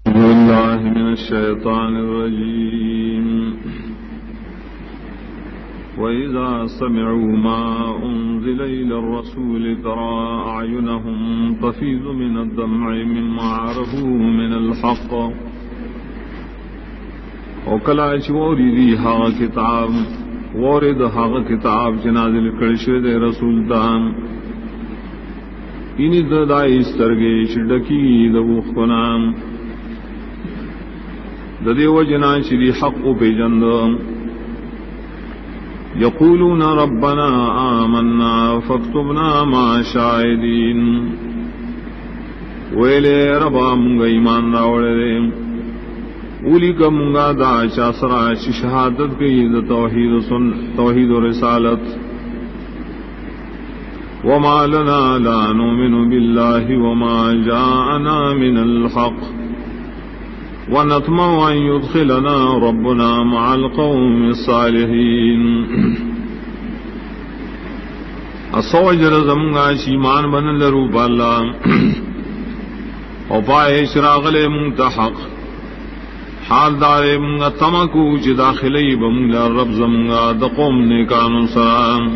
بالله من الشيطان الرجيم وإذا سمعوا ما أنزل إلى الرسول ترى أعينهم تفيض من الدمع مما عرفوا من الحق وكلا چوری ها کتاب ورد ها کتاب جنازل کرشد رسول دام اینی ددائی سترگی شدکی دوخ کنام ددی وجنا شری حق پی جندم یقولون ربنا آمنا فاکتبنا مع شاہدین ویلے ربا منگا ایمان راوڑے اولی کا منگا دا چاسرا شہادت کی دا توحید و رسالت وما لنا لا نؤمن بالله وما جاءنا من الحق ونطمع أن يدخلنا ربنا مع القوم الصالحين الصوجر زمگا شیمان بن لروب اللہ وپائے شراغل منتحق حال دار منگا تمکو چی داخلی بمگا رب زمگا دقوم نیکانو سلام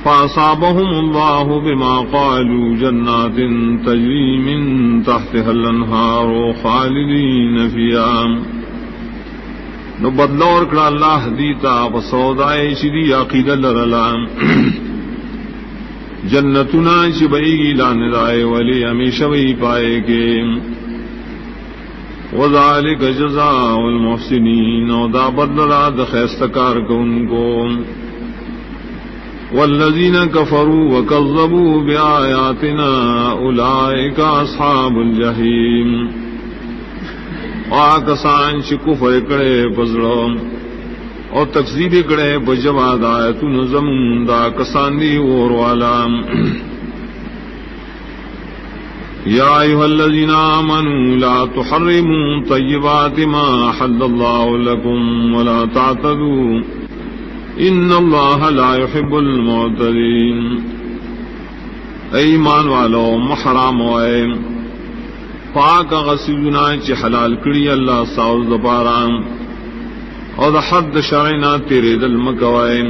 فأصابهم الله بما قالوا جنات تجري من تحتها الأنهار خالدين فيها نبدلور کلا اللہ دیتا فسودائے شدی عقید لرلام جنتنا شبئی لاندائے ولی ہمیشہ وہی پائے گے وذالک جزاء المحسنین و دا بدلا دخیستکار کو ان کو والذین کفروا وکذبوا بآیاتنا اولئک اصحاب الجحیم آکسان چی کفر کرے پزڑو اور تکذیب کرے بجواد آیتون زمون دا کسان دی اور والا یا ایھا الذین آمنوا لا تحرموا طیبات ما احل اللہ لکم ولا تعتدوا ان اللہ لا يحب المعتدین ایمان والو محرام وائے پاک غسیلنا چی حلال کری اللہ ساوز دپاران اور دا حد شرعنا تیرے دل مکوائے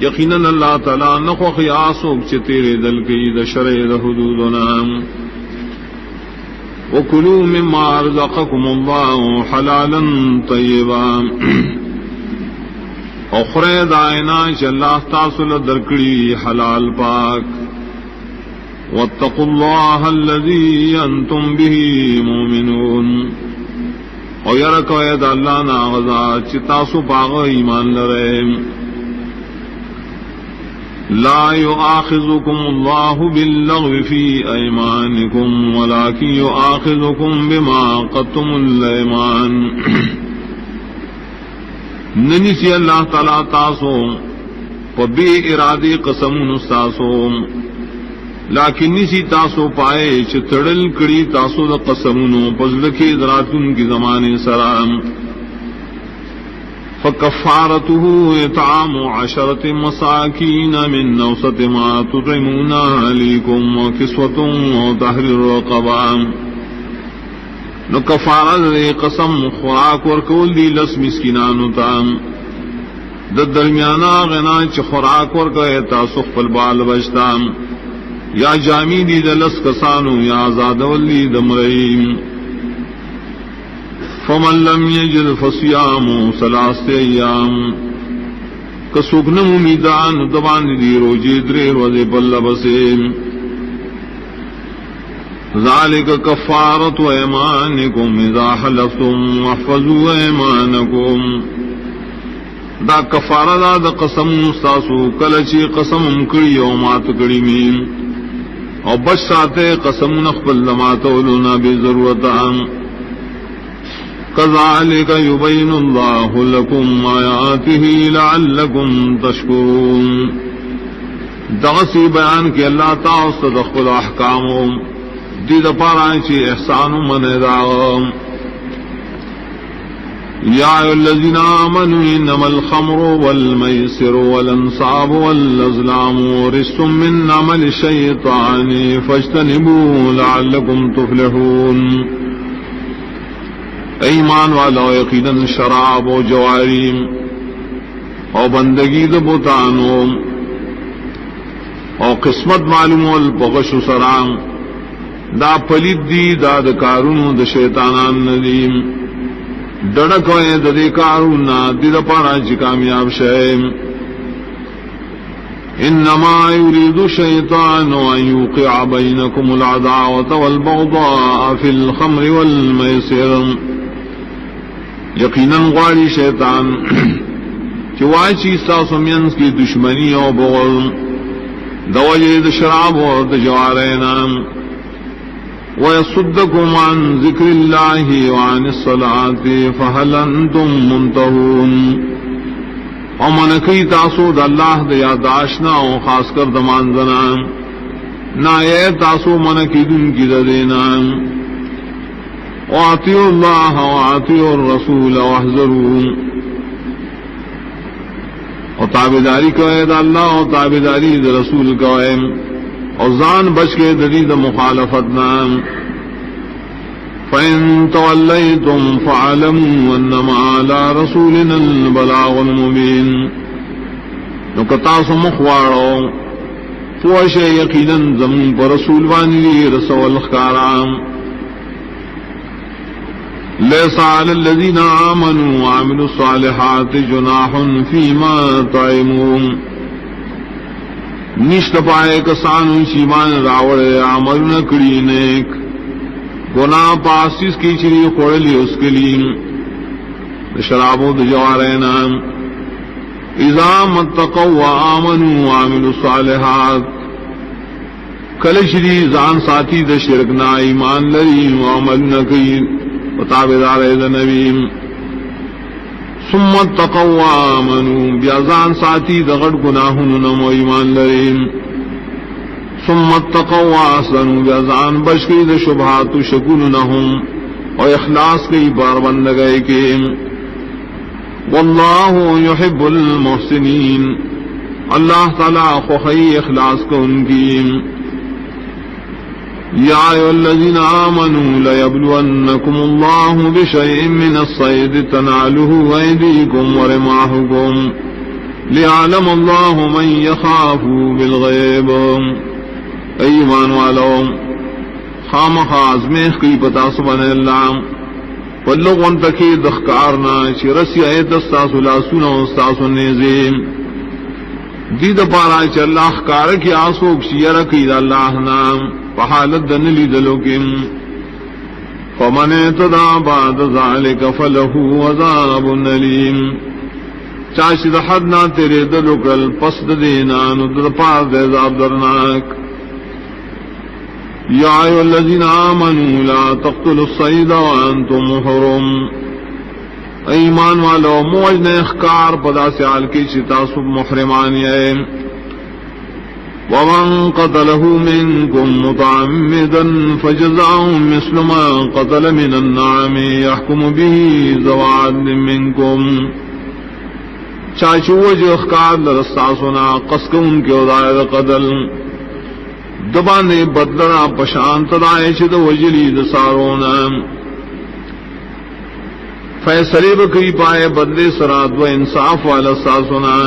یقیناً اللہ تعالیٰ نخوخی آسوک چی تیرے دل کی دا شرع دا حدودنا وَكُلُوا مِمَّا رَزَقَكُمُ اللَّهُ حَلَالًا طَيِّبًا اخرے دائنا چ اللہ تاسل درکڑی حلال پاک واتقوا اللہ الذی انتم به مؤمنون اور یرکو اید اللہ ناغذا چ تاسو پاغ ایمان لرے لا يؤاخذكم الله باللغو في ایمانکم ولكن يؤاخذكم بما عقدتم الايمان ننیسی اللہ تعالیٰ تاسو پبی ارادی قسم نستاسو لیکن نسی تاسو پائے چھ تڑل کڑی تاسو دا قسمونو پزلکی دراتن کی زمان سرام فکفارته اطعام 10 مساکین من اوسط ما تطعمون علیکم وکسوتم وتحریر رقبام نو کفارہ دے قسم خوراک ورکول دی 10 مسکینانو تام دا درمیانا غنا چ خوراک ورکے تاسو خپل بال بچتام یا جامی دی دا 10 کسانو یا آزاد ولی دمرئیم فمن لم یجد فصیام 3 ایام کسوکنم امیدان دبان دی روجی 3 روزے پل بسیم ذالک کفارۃ ایمانکم اذا حلفتم واحفظوا ایمانکم دا کفارہ دا قسم استاسو کلچی قسم کڑی او مات کڑی مین او بچ ساتے قسم نخبل لماتولونا بی ضرورتان کذالک یبین اللہ لکم آیاتہ لعلکم تشکرون دغسی بیان کی اللہ تعالی صدق احکاموں دید پارا چی احسان من داغ يا أيها الذين آمنوا إنما الخمر والميسر والأنصاب والأزلام رجس من عمل الشيطان فاجتنبوه لعلكم تفلحون. ایمان والا یقیناً شراب و جواریم اور بندگی د بتانو اور قسمت معلوم البغش سرام دا پلید دی دا د کارونو د شیطانان ندیم ڈڑکوئے ددی کارونا دد پارا چی کامیاب شیم. انما يريد الشيطان ان يوقع بينكم العداوة والبغضاء في الخمر والميسر. یقیناً غاری شیطان چوائی چیز تاسو مینس کی دشمنی اور بغض دوجہ شراب اور جوارینا وَيَصُدَّكُمْ عَنْ ذِكْرِ اللَّهِ وَعَنِ الصَّلَاةِ فَهَلْ أَنْتُمْ مُنْتَهُونَ. اور منکی تاسو د اللہ د یاداشنا او خاص کر دمان زنا نا اے تاسو منکی دن کی دینا. وَأَطِيعُوا اللَّهَ وَأَطِيعُوا الرَّسُولَ وَاحْذَرُوا. اور تابعداری کرے دا اللہ اور تابعداری دا رسول کرے اور زان بچ کے ددید مخالفتنا. فَإِن تَوَلَّيْتُمْ فَاعْلَمُوا أَنَّمَا عَلَى رَسُولِنَا الْبَلَاغُ الْمُبِينُ. نو کتاسو مخوارو فوش یقیناً زمین پر رسول وانی رسول خکارام. لَيْسَ عَلَى الَّذِينَ آمَنُوا وَعَمِلُوا الصَّالِحَاتِ جُنَاحٌ فِيمَا طَعِمُوا. نشت پائے کسانو شیمان راوڑے عمل نکڑی نیک گناہ پاسیس کی چری خوڑلی اس کے لیے شرابوں دجوارینا. اذا متقوا وآمنوا وعملوا الصالحات کلشری زان ساتھی د شرکنا ایمان لری وعمل نکڑی وتابدار د نبی. ثم اتقوا وآمنوا بیازان ساتھی دغڑ گناہن نمو ایمان لریم. ثم اتقوا واحسنوا بیازان بشکی د شبہات شکون نہم اور اخلاص کی بار بندگئے کے. واللہ یحب المحسنین اللہ تعالی خوخی اخلاص کو ان کی. یا ایھا الذین آمنوا لیبلونکم اللہ بشیء من الصید تنالہ ایدیکم ورماحکم لیعلم اللہ من یخاف بالغیب. ایمان والو خامخ آزمیخ کی پتا سبحان اللہ واللغون تکی دخکارنا چی رسی آیت استاسو لاسونا استاسو نیزیم دید پارا چی اللہ کارکی آسوک شیرکی دا اللہ نام فحالت دنلی دلوکم. فمن اعتدى بعد ذلك فله عذاب أليم. چاچی دا حد نہ تیرے دلوکل پس دینا ندر پار دے عذاب درناک. یا ایھا الذین آمنوا لا تقتلوا الصید وانتم حرم. ایمان والو موج نے اخکار پدا سے آل کی چتاسب محرمانی ہے. ومن قتله منكم متعمدا فجزاء مثل ما قتل من النعم يحكم به ذو عدل منكم. چاچو جو اخکار لرستاسونا قسک ان کے ادائر قتل دبانے بدلنا پشانت دائے چد وجلی دسارونا. فیصلے بکری پائے بدلے سرات و انصاف والا ساسونا.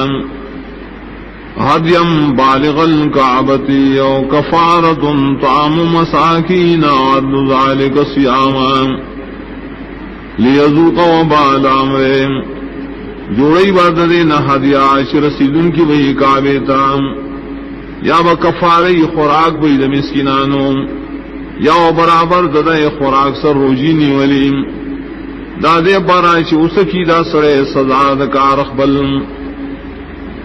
ہدیم بالغ الکعبۃ او کفارۃ طعام مساکین عدل ذلک صیاما لیذوق وبال امرہم. جوڑی بات دینا ہدیہ رسیدن کی وہی کعبے تام یا بکفارے خوراک بھئی د مسکینانو یا برابر ددے خوراک سر روجینی ولی دادے پارا چی اسکی دا سڑے سزا دکار اخبل.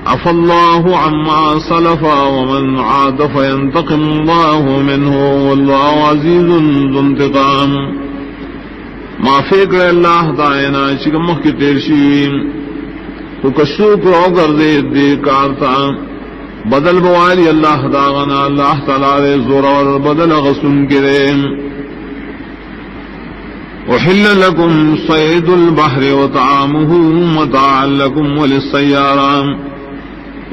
عفى الله عما سلف ومن عاد فينتقم الله منه والله عزيز ذو انتقام. ما فکر اللہ دائنا چکم مخ کی تیرشیم تو کشو کو گردے دے کارتا بدل بوالی اللہ داغنا اللہ تعالی زور اور بدل غسن کرے. أحل لكم صيد البحر وطعامه متاعا لكم وللسيارة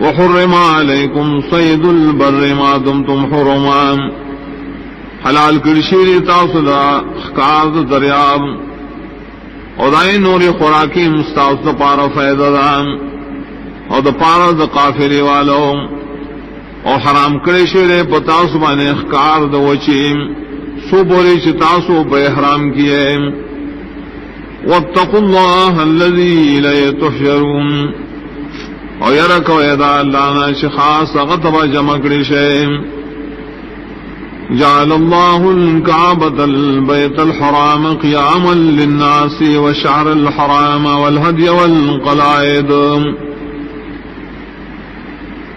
وحرم عليكم صيد البر ما دمتم حرما حلال کرشیر تاسو دا خکار دریاب او دائی نوری خوراکی مستاوس دا پارا فیدہ دا او دا پارا دا قافلی والو او حرام کرشیر پتاسو بانے خکار دا وچیم سو بولی چی تاسو بے حرام کیے واتقوا اللہ الذی الیہ تحشرون او یرکو ایدا اللہ ناچی خاص غطبہ جمع کرشیم جعل الله الكعبة البيت الحرام قياما للناس وشعر الحرام والهدي والقلائد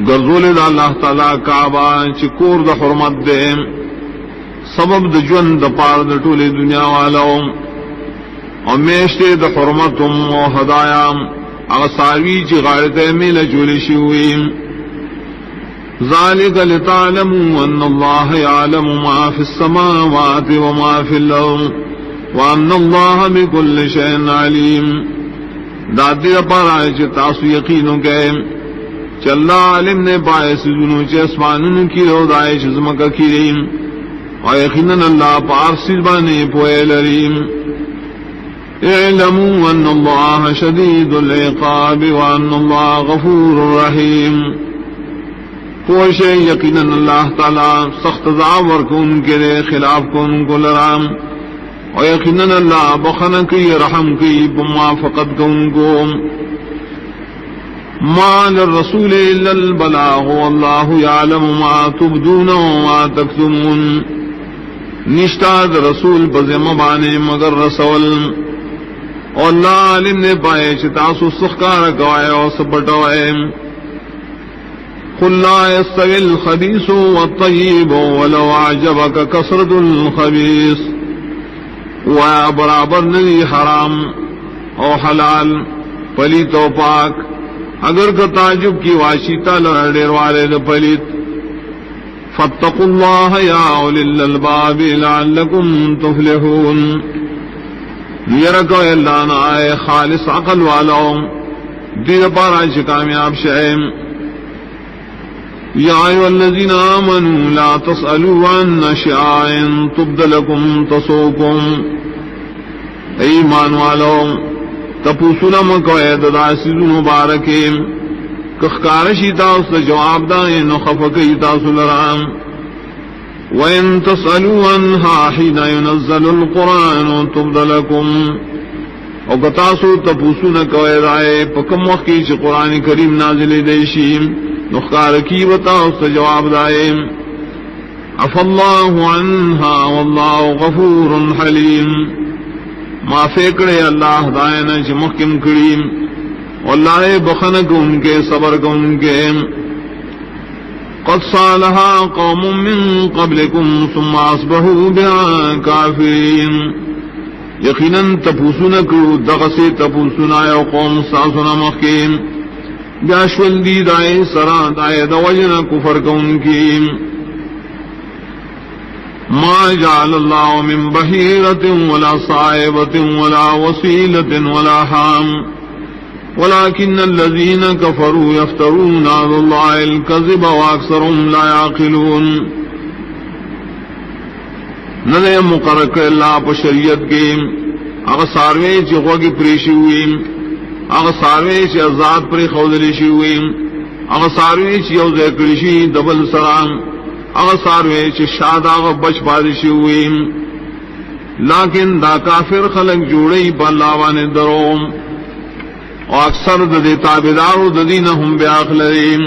گرزول دا اللہ تعالی کعبہ چکور دا حرمت دے سبب دا جون دا پار دا طول دنیا والو اور میشتے دا حرمتم و ہدایام اغساوی چی غارت میل جولی شویم ذلك لتعلموا أن الله يعلم ما في السماوات وما في الأرض وأن الله بكل شيء عليم دادی پارا چ تاسو یقینو کہ چلا علم نے پائے سجنو چ اسمانن کی رو دائے زمکا کریم اور یقینا اللہ پارسی بانے پوئے لریم اعلموا أن الله شديد العقاب وأن الله غفور رحيم کوشے یقیناً اللہ تعالی سخت عذاب کو ان کے خلاف کو ان کو لرام اور یقیناً اللہ بخن کی رحم کی موافقت کو ان کو ما للرسول الا البلاغ واللہ یعلم ما تبدون وما تکتمون نشتاد رسول بزم بانے مگر رسول اور اللہ علم نے پائے چتاسو سخکار گوائے اور سپٹوائے قل لا يستوي الخبيث والطيب ولو أعجبك كثرة الخبيث ويا برابر نہیں حرام او حلال پلیت و پاک اگر کا تعجب کی واشیتا لڑیر والے پلیت فاتقوا الله يا أولي الألباب لعلكم تفلحون یرکو اللہ نائے خالص عقل والوں دیر پارا چھ کامیاب شہم یا ایھا الذین آمنوا لا تسألوا عن اشیاء تبد لکم تسؤکم ایمان والوں تپوسنا مکوید داسی مبارکیم کخکارشی تاس جواب دائیں نخفکی تاس لرام وَإِن تَسْأَلُوا عَنْهَا حِينَ يُنَزَّلُ الْقُرْآنُ تُبْدَ لَكُمْ او کتاسو تپوسو نکوید آئے پکم وقتی چھ قرآن کریم نازل دیشیم نخکار کی بتاو اس جواب دائیں عفا اللہ عنہا واللہ غفور حلیم ما فکرے اللہ دائنا چھ محکم کریم واللہ بخنک ان کے صبر کو ان کے قد صالحا قوم من قبلكم ثم اصبحوا بها كافرين یقیناً تپوسونا کرو دغسی تپوسونا یا قوم ساسونا مخیم بیاشول دی دائے سرا دائے دوجنا کفر کون کی ما جعل اللہ من بحیرت ولا صائبت ولا وسیلت ولا حام ولكن الذين كفروا يفترون على الله الكذب واكثرهم لا يعقلون ننے مقرر اللہ پر شریعت کے اگر ساروے چغوا کی پریشی ہوئی اگر ساروے چ آزاد پر خودلیشی ہوئی اگر ساروے چ یو ذکرشی دبل سلام اگر ساروے چ شادہ بچ بادشی ہوئی لیکن دا کافر خلق جوڑی پر لاوانے دروم اور اکثر دے تابدار دین ہم بیاخلریم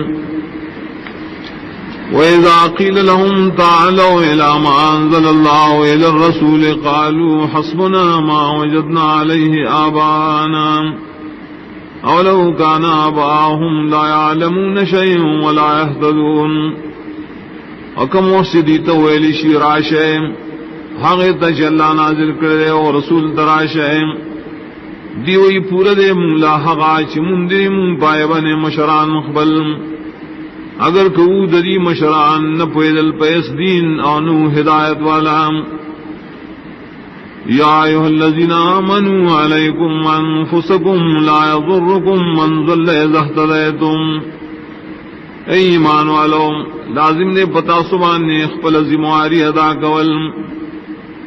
وَإِذَا قِيلَ لَهُمْ تَعَالَوْا إِلَى مَا أَنزَلَ اللَّهُ وَإِلَى الرَّسُولِ قَالُوا حَسْبُنَا مَا وَجَدْنَا عَلَيْهِ آبَاءَنَا أَوَلَوْ كَانَ آبَاؤُهُمْ لَا يَعْلَمُونَ شَيْئًا وَلَا يَهْتَدُونَ وَكَمْ وَسِدِي تَوَيْلِ شِرَاشَيْ حَقِّ تَجَلَّى نَازِلْ كَرَيْ وَرَسُولُ تَرَاشَيْ دیوئی پورا دے مولا حقا چی مندری من پائے بنے مشران مقبل اگر کو دری مشران نہ پیدل پیس دین آنو ہدایت والا یا ایھا الذین آمنوا علیکم انفسکم لا یضرکم من ضل اذا اهتدیتم. اے ایمان والو لازم نے پتا سبحان نے خپل ذمہواری ادا کول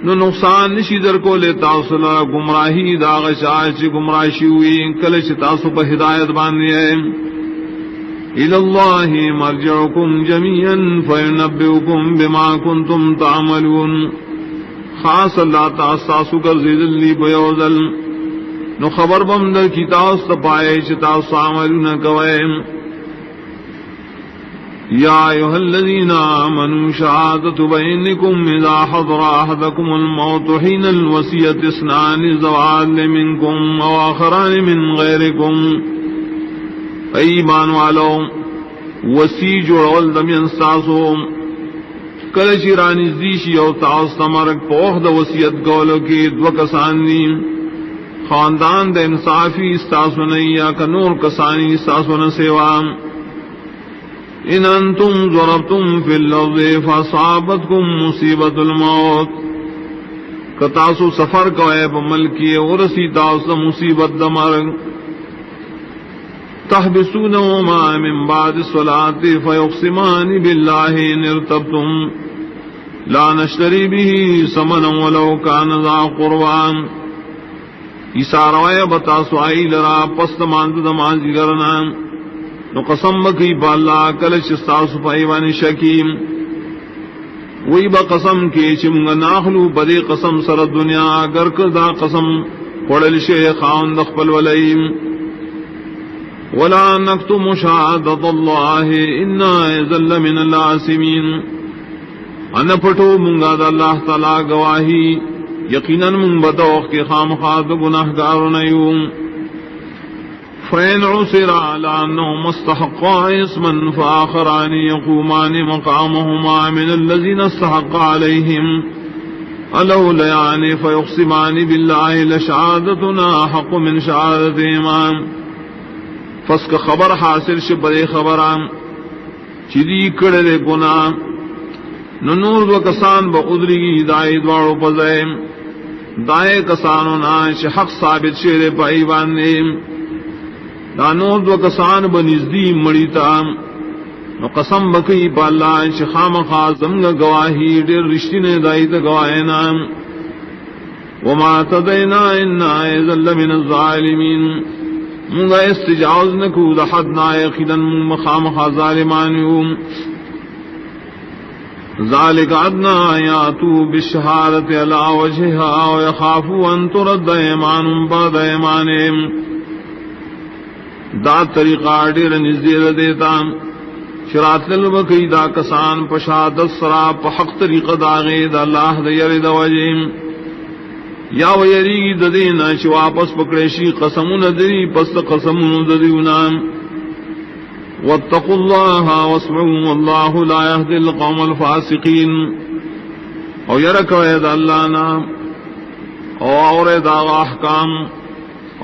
نو نقصان نشی در کو لے تاسو لا گمراہی دا غشاش گمراہی ہوئی کل چ تاسو په ہدایت باندې الى الله مرجعكم جميعا فينبئكم بما كنتم تعملون. خاص اللہ تاسو کا ذل بیوزل نو خبر بم در کی تاسو پائے چ تاسو عملون کوئ. یا ایھا الذین آمنوا شہادۃ بینکم اذا حضر احدکم الموت حین الوصیۃ اثنان ذوی عدل منکم او آخران من غیرکم. ایمان والو وسی جوړول دمین ساسو کله چې رانږدې شي او تاسو تمرک په وخت د وصیت کولو کې دوه کسان دي خاندان د انصافی استاسو نه یا ک نور کسانی استاسو نه سیوا. ان انتم ضربتم فی الارض فاصابتکم مصیبت الموت. کتاسو سفر کوئے پا ملکی ورسی تاسو مصیبت دمرگ تحبسونهما من بعد الصلاة فيقسمان بالله إن ارتبتم لا نشتري به ثمنا ولو كان ذا قربى. اساروائے بتاسو آئی لرا پست ماند دمازی لرنا نو قسم بکی با اللہ کلچ استاسو پایوانی شکیم وی با قسم کی چمگا ناخلو بدی قسم سر دنیا اگر کدا قسم قڑل شیخ آن دخپل ولیم ولا نکتم شہادت اللہ انا ازل من العاصمین. ان پٹو منگا دا اللہ تعالی گواہی یقینا من بدوخ کی خامخاد گناہگار نیوم. فإن عثر على أنهم استحقا إثما فآخران يقومان مقامهما من الذين استحق عليهم الأوليان فيقسمان بالله لشهادتنا أحق من شهادتهما. فسک خبر حاصل شبر خبران چیدی کڑے گناہ نور دو کسان با ادری دائی دوارو پزائم دائے کسانو ناش حق ثابت شیر پائی باندیم دانور دو کسان بنزدی مڑیتا نو قسم بکی پا اللہ شخام خازم گواہی دیر رشتی نے دائی تا گواہینا وما تدینا انا ایزل من الظالمین. منگا استجاوز نکو دا حدنا یقیدن مخام خازالمانیوم. ذالک عدنا یاتو بالشہارت علا وجہا ویخافو ان ترد ایمان بعد ایمانیم. دا طریقہ ڈیر نزدیر دیتا شرات للبکی دا کسان پشادت سرا پا حق طریقہ داغی دا اللہ دا یر دا وجیم یا ویریگی دا دینا چی واپس پکڑیشی قسمون دری پس قسمون دریونا. واتقوا اللہ واسمعوا واللہ لا یهدی القوم الفاسقین. او یرکوے دا اللہ نا اور دا احکام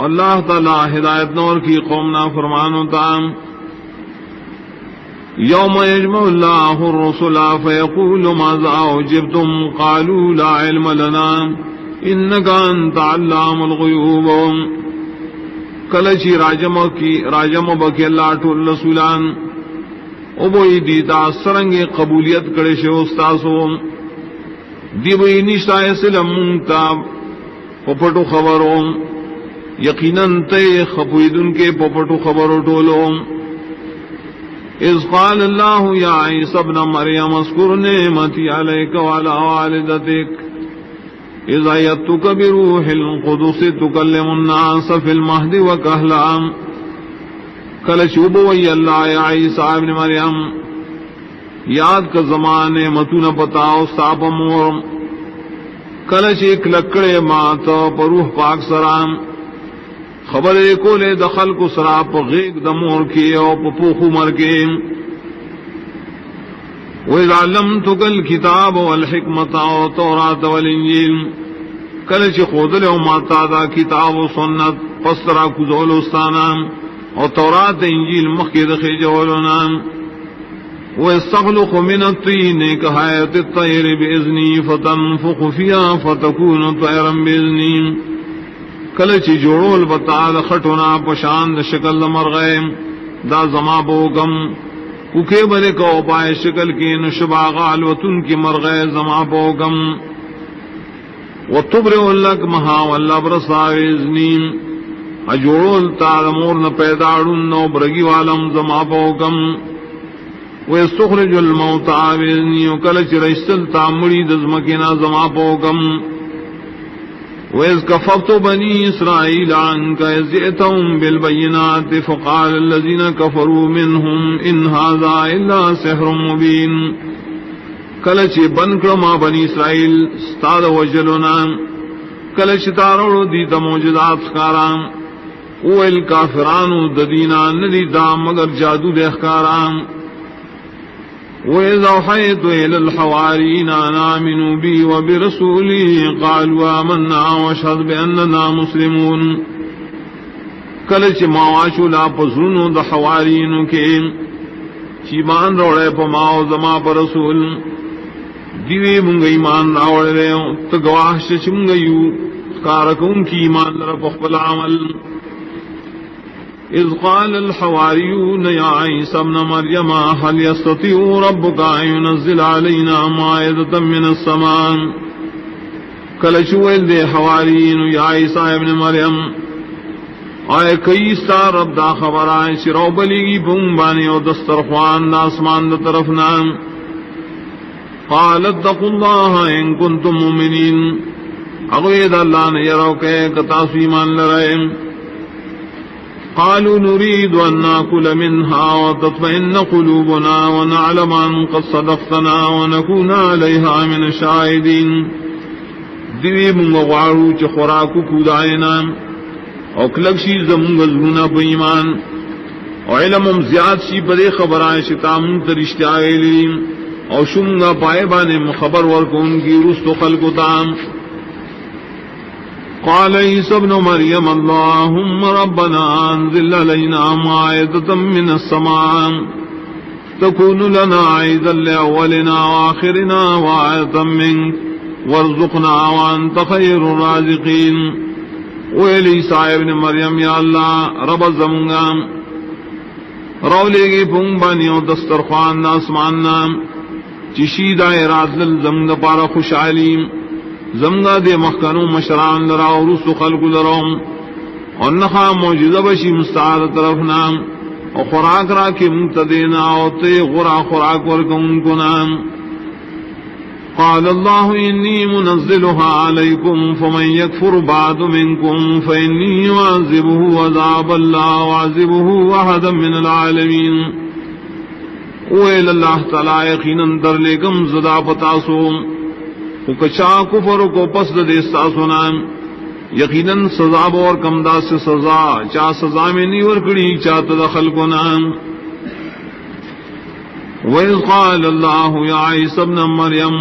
اللہ تعالی ہدایت نور کی قوم نا فرمانو تام. یوم یجمع اللہ الرسل فیقول ماذا اجبتم قالوا لا علم لنا انک انت علام الغیوب. کلچی راجم بکی اللہ ٹول رسولان او بوئی دیتا سرنگ قبولیت کڑے شے استاسو دی بوئی نشتائے سلم منتا پپٹو خبروں یقیناً تے خبویدن کے پپٹو خبرو ٹولو. اذ قال اللہ یا عیسی ابن مریم اذکر نعمتی علیک وعلی والدتک اذ ایدتک بروح القدس تکلم الناس فی المہد وکہلا. کل چوبوئی اللہ یا عیسی ابن مریم یاد کا زمانے متون پتاو ساپ مور کل چیک لکڑے مات پروح پاک سرام خبر کو لے دخل کو سراپ غیگ دمور کی او پپوخو مر کے. وَإِذْ عَلَّمْتُكَ الْكِتَابَ وَالْحِكْمَةَ وَالتَّوْرَاةَ وَالْإِنْجِيلَ. کل چ خودل او ماتا دا کتاب و سنت پسرا کذول استانام اور تورات انجیل مخید خیجولنا. وَيَسْتَخْلُقُ مِنَ الطِّينِ كَهَيْئَةِ الطَّيْرِ بِإِذْنِي فَتَنفُخُ فِيهَا فَتَكُونُ طَيْرًا بِإِذْنِي کلچ جوڑول بتا خٹونا پشاند شکل مرغے دا زما بوگم کوکے بلے کو پائے شکل کی نشبا غالوتن کی مرغے زما بوگم وتبرئ الأكمہ والأبرص بإذنی اجوڑول تا مور نہ پیداڑن نو برگی والم زما بوگم ويستخرج الموتى بإذنی کلچ رشتل تامڑی دزمکینا زما بوگم وَإِذْ كَفَرْتُ بَنِي إِسْرَائِيلَ عَنْكَ إِذْ جِئْتَهُمْ بِالْبَيِّنَاتِ فَقَالَ الَّذِينَ كَفَرُوا مِنْهُمْ إِنْ هَذَا إِلَّا سِحْرٌ مُبِينٌ کلچ بنکرما بنی اسرائیل ستاد وجلنا کلچ تارو دیتا موجدات خکارام اویل کافرانو ددینا ندی دا مگر جادو دیخکارام وَإِذَا أَوْحَيْتُ إِلَى الْحَوَارِيِّينَ أَنْ آمِنُوا بِي وَبِرَسُولِي قَالُوا آمَنَّا وَاشْهَدْ بِأَنَّنَا مُسْلِمُونَ کلچ ماواشو لا پزرونو دا حوارینو کے چیمان روڑے پا ماو زما پا رسول دیوی منگا ایمان راوڑے رہے تو گواہش چمگیو کارکون کی ایمان لرپ اخبر عمل اذ قال الحواریون یا عیسی ابن مریم هل يستطيع ربك ان ينزل علينا مائدة من السماء کلچویل دے حواریین یا عیسی ابن مریم آئے کئی ستا رب دا خبر آئے شروع بلیگی پنگ بانی و دسترخوان دا اسمان دا طرفنا قالت دقوا اللہ ان کنتم مومنین اغوید اللہ نے یرو کہ کتاسو ایمان لرائے قالوا نريد أن نأكل منها وتطمئن قلوبنا ونعلم أن قد صدقتنا ونكون عليها من الشاهدين دیوی منگا غارو چه خوراکو کودائنا او کلکشی زمونگا زلونا پا ایمان او علمم زیاد شی پدے خبرائے شتا منتر اشتیاغی لیم او شمگا پائے بانے مخبر ورکون کی رست خلقو تام قال عيسى ابن مريم اللهم ربنا انزل علينا مائدة من السماء تكون لنا عيدا لأولنا وآخرنا وآية منك وارزقنا وأنت خير الرازقين وعيسى ابن مريم يا الله رب زمنا رولے پنگ بانی و دسترخوان آسماننا چشید رات للزمگ پارا خوشحالیم زمگا دے مخکنو مشران لرا و رسو خلق لرام اور نخا موجودہ بشی مستعاد طرفنا اور خوراک را کے منتدینا و تے غرا خوراک ورکن کنام قال اللہ انی منزلها علیکم فمن یکفر بعد منکم فانی وعذبه عذاب اللہ وعذبه وحدا من العالمین اویل اللہ تعالی یقیناً در لیکم زدا پتاسوم کچا کفر کو پس دے سنا یقیناً سزا اور کم دا سے سزا چا سزا میں نہیں ورکڑی چا تدخل کو نام وَإِذْ قَالَ اللَّهُ يَا عِيسَى ابْنَ مَرْيَمَ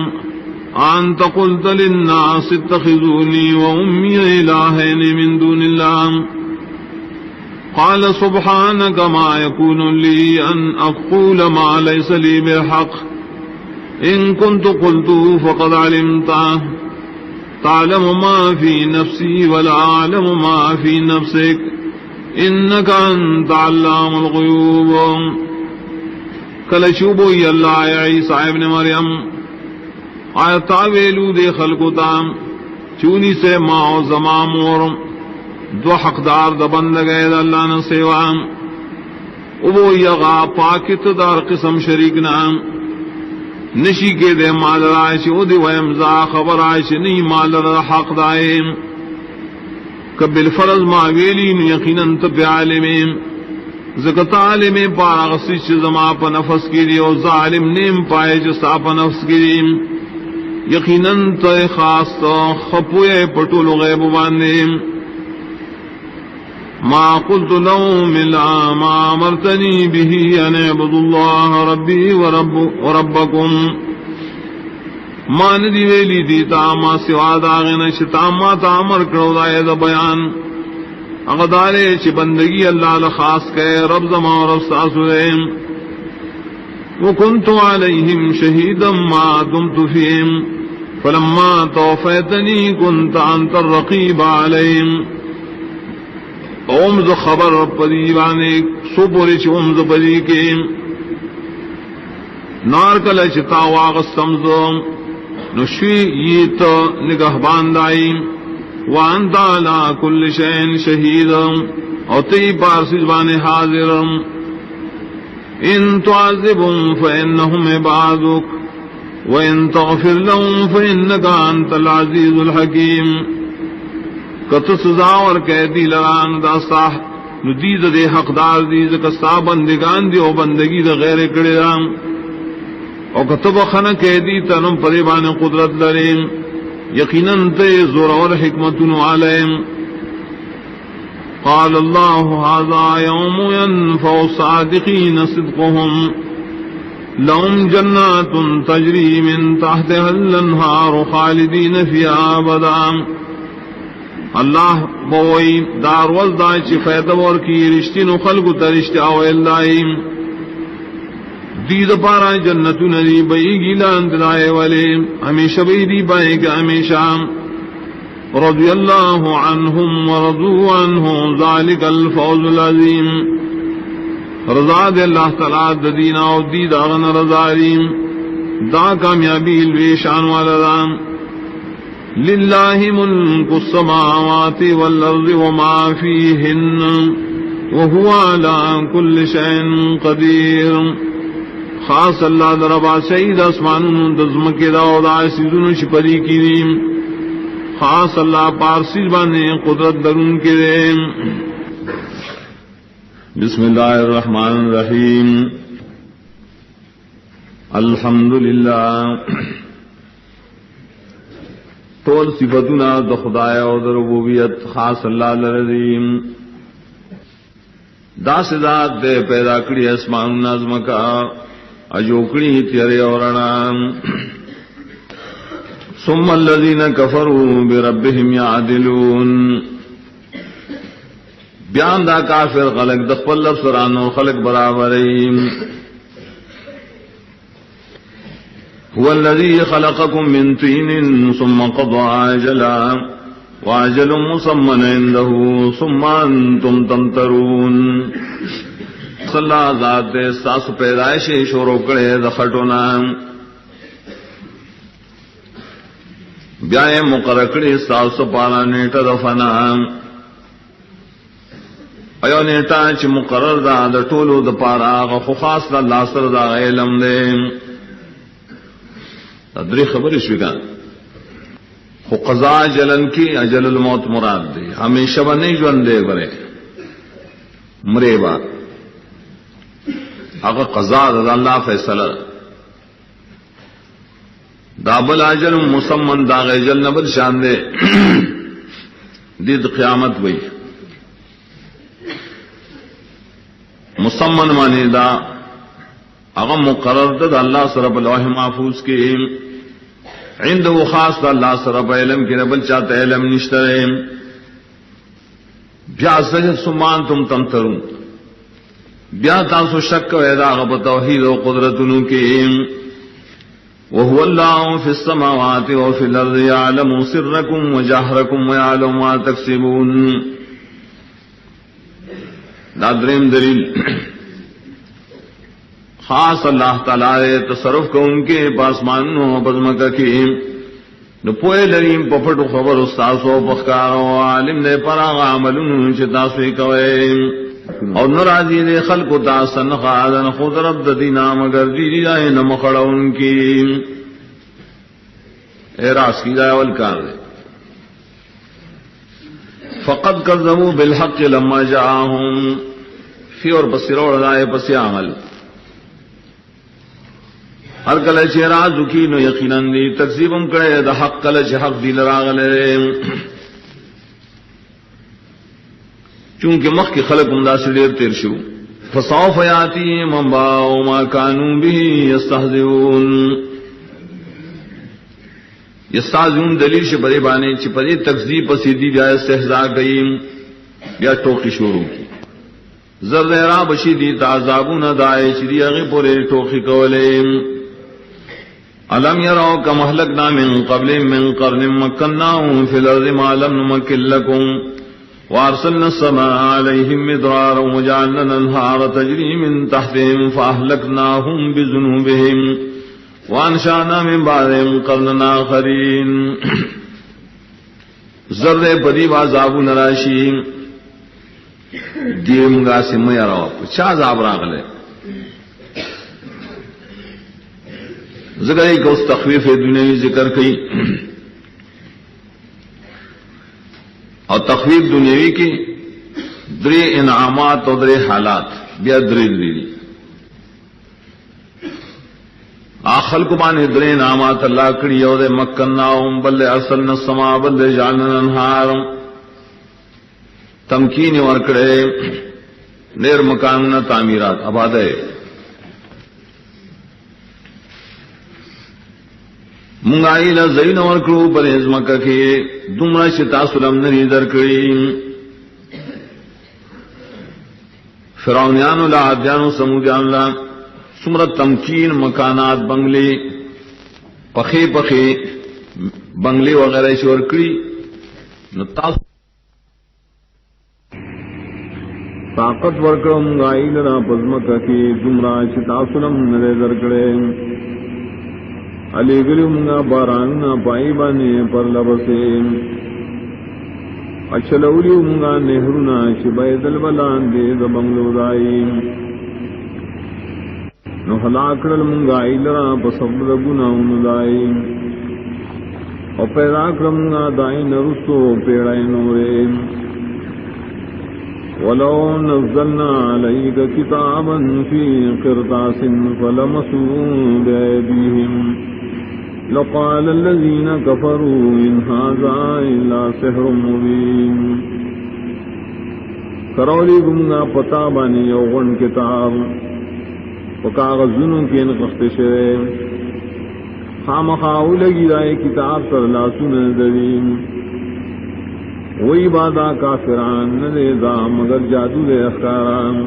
أَنْتَ قُلْتَ لِلنَّاسِ اتَّخِذُونِي وَأُمِّيَ إِلَٰهَيْنِ مِن دُونِ اللَّهِ قَالَ سُبْحَانَكَ مَا يَكُونُ لِي أَنْ أَقُولَ مَا لَيْسَ لِي بِالْحَقِّ إن كنت قلت فقد علمت تعلم ما في نفسي ولا أعلم ما في نفسك إنك أنت علام الغيوب کلشوبو یا اللہ عیسی ابن مریم آیتا ویلو دے خلقتا چونی سے ماں و زمام اور دو حقدار دا بند گئے دا اللہ نے سیوام ابو یغا پاکت دار قسم شریک نام نشی کے دے مال رائش او دی ویمزا خبر آئش نہیں مال را حق دائم کبل فرض معویلین یقیناً تب عالمین زکت عالم پارا غسی چزما پا نفس کی دی او ظالم نیم پائے جسا پا نفس کی دی یقیناً تے خاص خپوئے پٹول غیب باندیم ما قلت لهم إلا ما أمرتني به أن اعبدوا الله ربي وربكم ما ندی ویلی دیتا ما سوا داغنا شتا ما تامر کرو دائے دا بیان اغدارے چی بندگی اللہ لخاص کے رب زمان و رب ساسو دیم وكنت عليهم شهيدا ما دمت فيهم فلما توفيتني كنت أنت الرقيب عليهم. اومز خبر پدی بانے سوپوری چھ اومز پدی کے نار کل چتا واغستمزو نشوی یہ تو نگہ باندائی وانت علا کل شین شہید اور تی پارسیز بانے حاضر. ان تعذبهم فإنهم عبادك وإن تغفر لهم فإنك أنت العزيز الحكيم. کت سزا اور قیدی لران دا صاح ندید دے حقدار دی زکستا بندگان دی او بندگی دا غیر کردام او کتب خن قیدی تنم پریبان قدرت لرین یقیناً تے زور اور حکمتن علیم. قال الله هذا يوم ينفع الصادقين صدقهم لهم جنات تجري من تحتها الأنهار خالدين فيها أبدا. اللہ بوئی دار وزدائی چی فیدور کی رشتی نو خلق ترشتی آوے اللہیم دید پارا جنتو نری بئی گیلان دلائے والے ہمیشہ بئی دی بائے گا ہمیشہ. رضی اللہ عنہم ورضو عنہم ذالک الفوز العظیم. رضا دے اللہ تعالی دینا و دید آغن رضاریم دا کامیابی الویشان والدام. للہ ملک السماوات والارض وما فیہن وهو على كل شيء قدیر. خاص اللہ دربا شہید اسمانون دزمکی دا و دا سیزون شپری کریم. خاص اللہ پارسی بانے قدرت درون کریم. بسم اللہ الرحمن الرحیم. الحمدللہ طول صفتنا دا خدای و دا ربوبیت خاص اللہ لرزیم. دا سزاد دے پیدا کری اسمان نظم کا اجوکڑی تیرے اورنام. ثم الذین کفروا بربهم یعدلون. بیان دا کافر خلق دخپل لفسرانو خلق برابرین. هو الذي خلقكم من طين ثم قضى أجلا وأجل مسمى عنده ثم أنتم تمترون. صلی ذات ساس پیدائش شروع کرے دخٹونا بیائے مقرکڑی ساس پالا نیٹا دفنا ایو نیٹا چی مقرر دا دا طولو دا پارا غفو خاص دا اللہ سر دا علم دے. تدری خبر شوگان خو قضا جلن کی اجل الموت مراد دے. ہمیشہ بنے جون دے برے مرے با اگر قضا دا اللہ فیصلہ دابل اجل مسمن داغ اجل نبل شان دے دید قیامت وئی. مسمن مانی دا اگر مقرر دا اللہ سرب لوح محفوظ کی عند و خاص دا اللہ سرب علم کی نبل چاہتا علم نشترے. بیا سجد سمان تم تمترون بیا تاسو شک ویدا غب توحید و قدرتنو کی. وهو اللہ فی السماوات و فی الارض یعلم سرکم و جہرکم و یعلم ما تکسبون. دادرین دلیل خاص اللہ تعالی تصرف کو ان کے پاسمانوں بزمکہ کی نو پوئے لریم پپٹو خبر استاسو پخکارو عالم نے پراغ عملون چتاسوی کوئے اور نراضی دے خلق تاسن خادن خود رب دینا مگر دی جائے نمخڑا ان کی اعراض کی جائے والکار دے. فقد کذبوا بالحق لما جاءهم فی اور بصیرو رضائے پسی عمل ہر کل چراز کی نو یقیناً دی تکذیبم کرے دا حق کل چ حق دی لراغلے. چونکہ مخ کی خلق امدا سے دیر تیر شو فسوف یاتی من باء ما كانوا به یستهزئون. یستهزئون دلیل سے بڑے بانے چ پدی تکذیب پسیدی جائے استہزاء گئی یا ٹوکی شروع کی. زرزیرا بشی دیتا عذابون دائے چری اغی پورے ٹوخی کولے علم یرو کم اہلکنا من قبل من قرن مکناہم فی الارض ما لم نمکن لکم وارسلنا السماء علیہم مدرارا وجعلنا الانہار تجری من تحتهم فاہلکناہم بذنوبہم وانشانا من بعدهم قرننا آخرین زرد پدی عذابون راشی دیمگا سے میرا چا عذاب راغلے ذکر کو تخفیف دنیاوی ذکر کی اور تخفیف دنیاوی کی درے انعامات اور درے حالات بیا درے دری آخل کو بانے درے انعامات اللہ کری اور مکناہم بل ارسلنا السماء بل جعلنا الانہار تمکین ورکڑے نیر مکاننا تعمیرات آبادے منگائی لزین ورکڑو پر ازمکہ کے دمرا شتا سلم نری درکڑی فرعونیان لا عدیان سمودیان لا سمرت تمکین مکانات بنگلے پخے پخے بنگلے وغیرہ سے ورکڑی نتاس طاقت ورکڑ منگائی لنا پزمکہ کے دمرا شتا سلم نری درکڑے علی گلی منگا باراننا پائی بانے پر لبسے اچھلولی منگا نہرنا شبائی دلبلان دے دبنگلو دائی نو حلاکڑل منگائی لرا پسبد گناہن دائی او پیدا کرمگا دائی نرسو پیڑائی نورے ولو نزلنا علیک کتابا فی قرطاس فلمسوا بأیدیہم لقال الذين كفروا إن هذا إلا سحر مبين کرولی گمگا پتا بانی یوغن کتاب وکاغذنوں کی انقصد شرے خامخاو لگی رائے کتاب تر لاسون درین وہی بادا کافران ندے دا مگر جادو دے اخکاران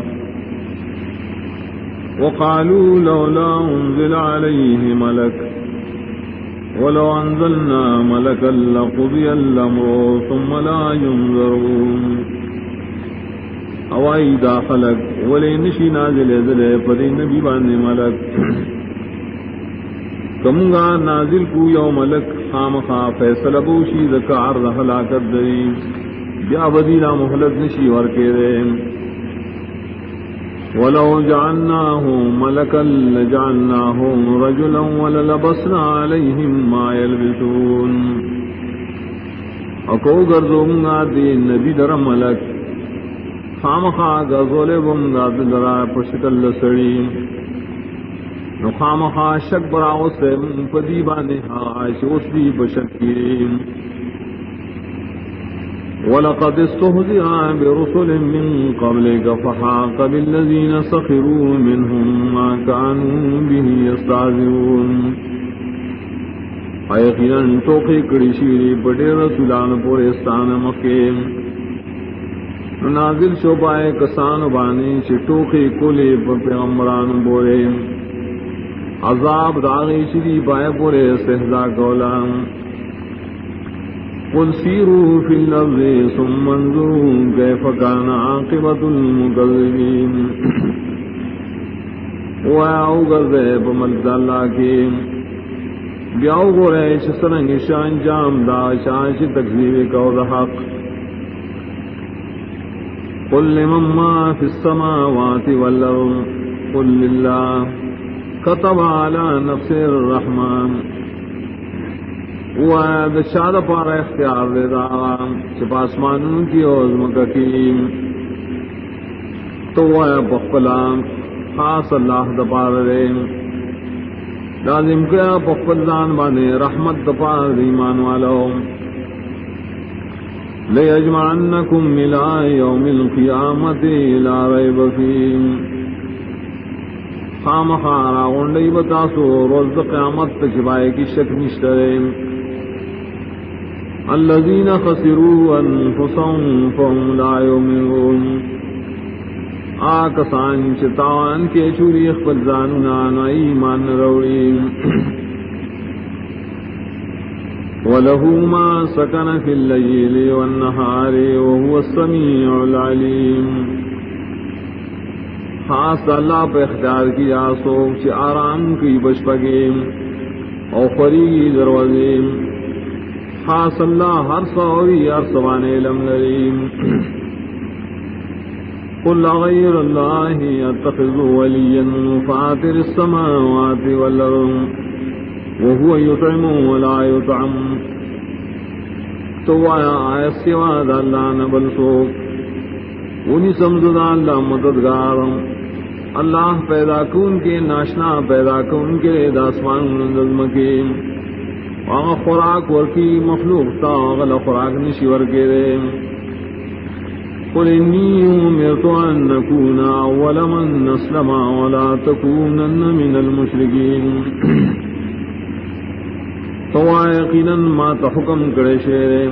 وقالوا لولا انزل علیہ ملک ولو انزلنا ملكا لقضي الامر ثم لا ينظرون اوائی دا خلق ولی نشی نازل ازلے پدی نبی باندے ملک کمگا نازل کو یو ملک خامخا فیصل بوشی ذکار رحلاکت دری بیا بدیلا محلت نشی ورکے دے ولو جعلناه ملكا لجعلناه رجلا وللبسنا عليهم ما يلبسون اکو گردونگا دی نبی در ملک خامخا گزولے بمگا درا پشکل لسڑی نو خامخا شک براو سے پدی بانے ہاش اسلی بشکی وَلَقَدِ اسْتُهْزِئَ بِرُسُلٍ مِّن قَبْلِكَ فَحَاقَ بِالَّذِينَ سَخِرُوا مِنْهُم مَّا كَانُوا بِهِ يَسْتَهْزِئُونَ یقیناً ٹوکے کڑی شیری بڑے رسولان پورستان مکے نازل شو پائے کسان بانے چھ ٹوکے کولے پیغمبران بورے عذاب داغی شری پائے پورے استہزاء کولام قل سیروا فی الارض ثم انظروا کیف کان عاقبت المکذبین وآؤ گردے بملک اللہ کے بیاؤ گورے سرنگ شان جام دا شانش تکذیب کو حق قل لمن ما فی السماوات والارض قل للہ كتب على نفس الرحمن وعد شاد پار اختیار دے دا چپاسمانوں کی عظمت کی تو وہ بخلا خاص اللہ دپار دے لازم کیا بخلان بانے رحمت دپار ایمان والو لیجمعنکم الى یوم القیامت لا ریب فیہ خامخارا غنڈی بتاسو روز قیامت تجبائے کی شک نشترے الذین خسروا انفسهم فهم لا یؤمنون آکسان چتاوان کے چوری اخبر زاننا نا ایمان روڑی وَلَهُ مَا سَكَنَ فِي اللَّيْلِ وَالنَّهَارِ وَهُوَ السَّمِيعُ الْعَلِيمُ خاص اللہ پہ اختیار کیا سوک چی آرام کی بشپگیم او خری دروازیم خاص اللہ ہر سوری ہر سوانے علم لریم قل غیر اللہ اتخذ ولیا فاطر السماوات والارض وهو يطعم ولا يطعم تو آیا سوا دا اللہ نبل سوک انہی سمجھدا اللہ مددگار اللہ پیدا کون کے ناشنا پیدا کون کے داسمان نظم کے وہاں خوراک ورکی مخلوق تا غل خوراک نشی ورکے دے قل انی امرت ان نکون اول من اسلم ولا تکونن من المشرکین تو یقیناً ما تا حکم کرے شیرے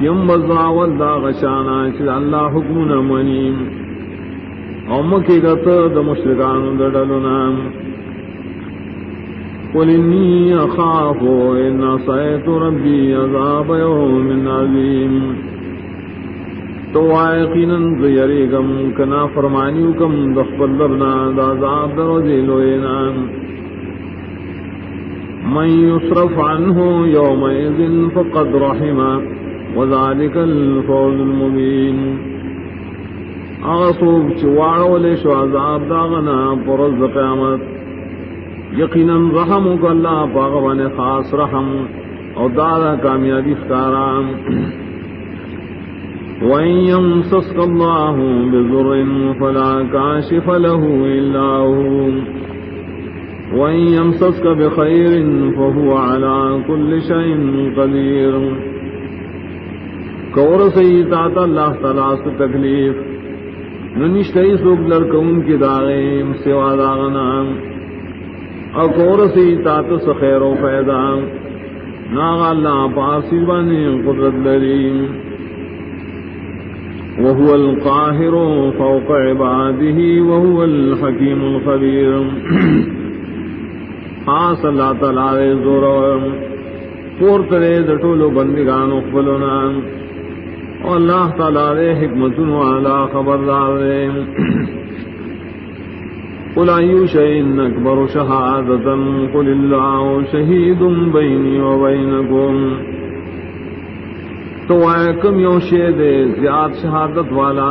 یم بزاول دا غشانا چیز اللہ حکم نمانیم امکی گت دا مشرکان دا ڈلنا قل انی اخافو ان عصیت ربی عذاب یوم عظیم تو یقیناً زیریگم کنا فرمانیوکم دخبر لبنا دا عذاب دا رضیلوینا من يصرف عنه يومئذ فقد رحمه وذلك الفوز المبين اغصوب چواڑو لے شو عذاب داغنا پرز قیامت یقینا رحمک اللہ پاغوان خاص رحم او دادا کامیابی اختارام وَإِن يَمْسَسْكَ اللَّهُ بِضُرٍّ فَلَا كَاشِفَ لَهُ إِلَّا هُوَ وَإِن يَمْسَسْكَ بِخَيْرٍ فَهُوَ عَلَى كُلِّ شَيْءٍ قَدِيرٌ کور سیدات اللہ تعالیٰ سے تکلیف ننشتئی سوک لڑکون کی داغیم سوا داغنا اور کور سیدات سے خیر و فیدا ناغ اللہ پاسی بانی قدرت لریم وهو القاهر فوق عباده وهو الحكيم الخبير خاص اللہ تعالی زور پور ترے دٹولو بندگان اقبلنا اور اللہ تعالی حکمتن والا خبردار قل ایو شیء اکبر شہادتا قل اللہ شہید بینی و بینکم تو اے کم یو شید زیاد شہادت والا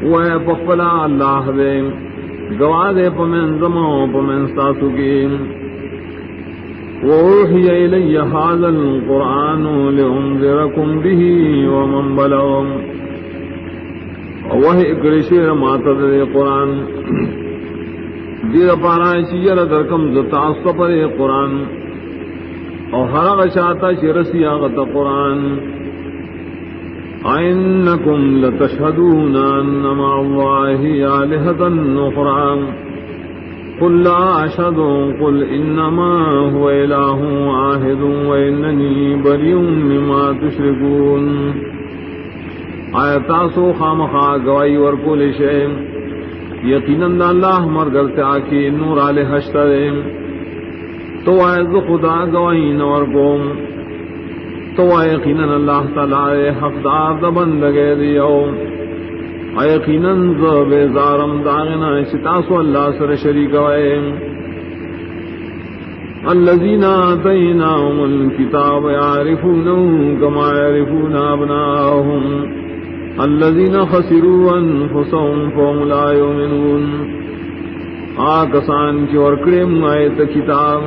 وہ پخلا اللہ دے گواہ دے پمن زمو پمن ساسو کی ووحی الی ھذا القرآن لانذرکم به ومن بلغ وحی کرشیر ماتد قرآن دیر پارا چیر درکم زتاست پر قرآن اور ہر غشاتا چرسی آغت قرآن أَإِنَّكُمْ لَتَشْهَدُونَ أَنَّ مَعَ اللَّهِ آلِهَةً أُخْرَىٰ قُل لَّا أَشْهَدُ قُلْ إِنَّمَا هُوَ إِلَٰهٌ وَاحِدٌ وَإِنَّنِي بَرِيءٌ مِّمَّا تُشْرِكُونَ آیتا سو خامخا گواہی ورکول شے یقیناً اللہ مرگر سے آکی نور علیہ حشتر تو آئے خدا گواہی نور قوم تو یقیناً اللہ تعالی حقدار دبن لگے دیو یقیناً بیزارم داغنا ستاسو اللہ سر شریک وائے الذین آتیناہم الکتاب یعرفونہ کما یعرفون ابناءہم الذین خسروا انفسهم فهم لا یؤمنون آکسان کی ورکڑیم آیت کتاب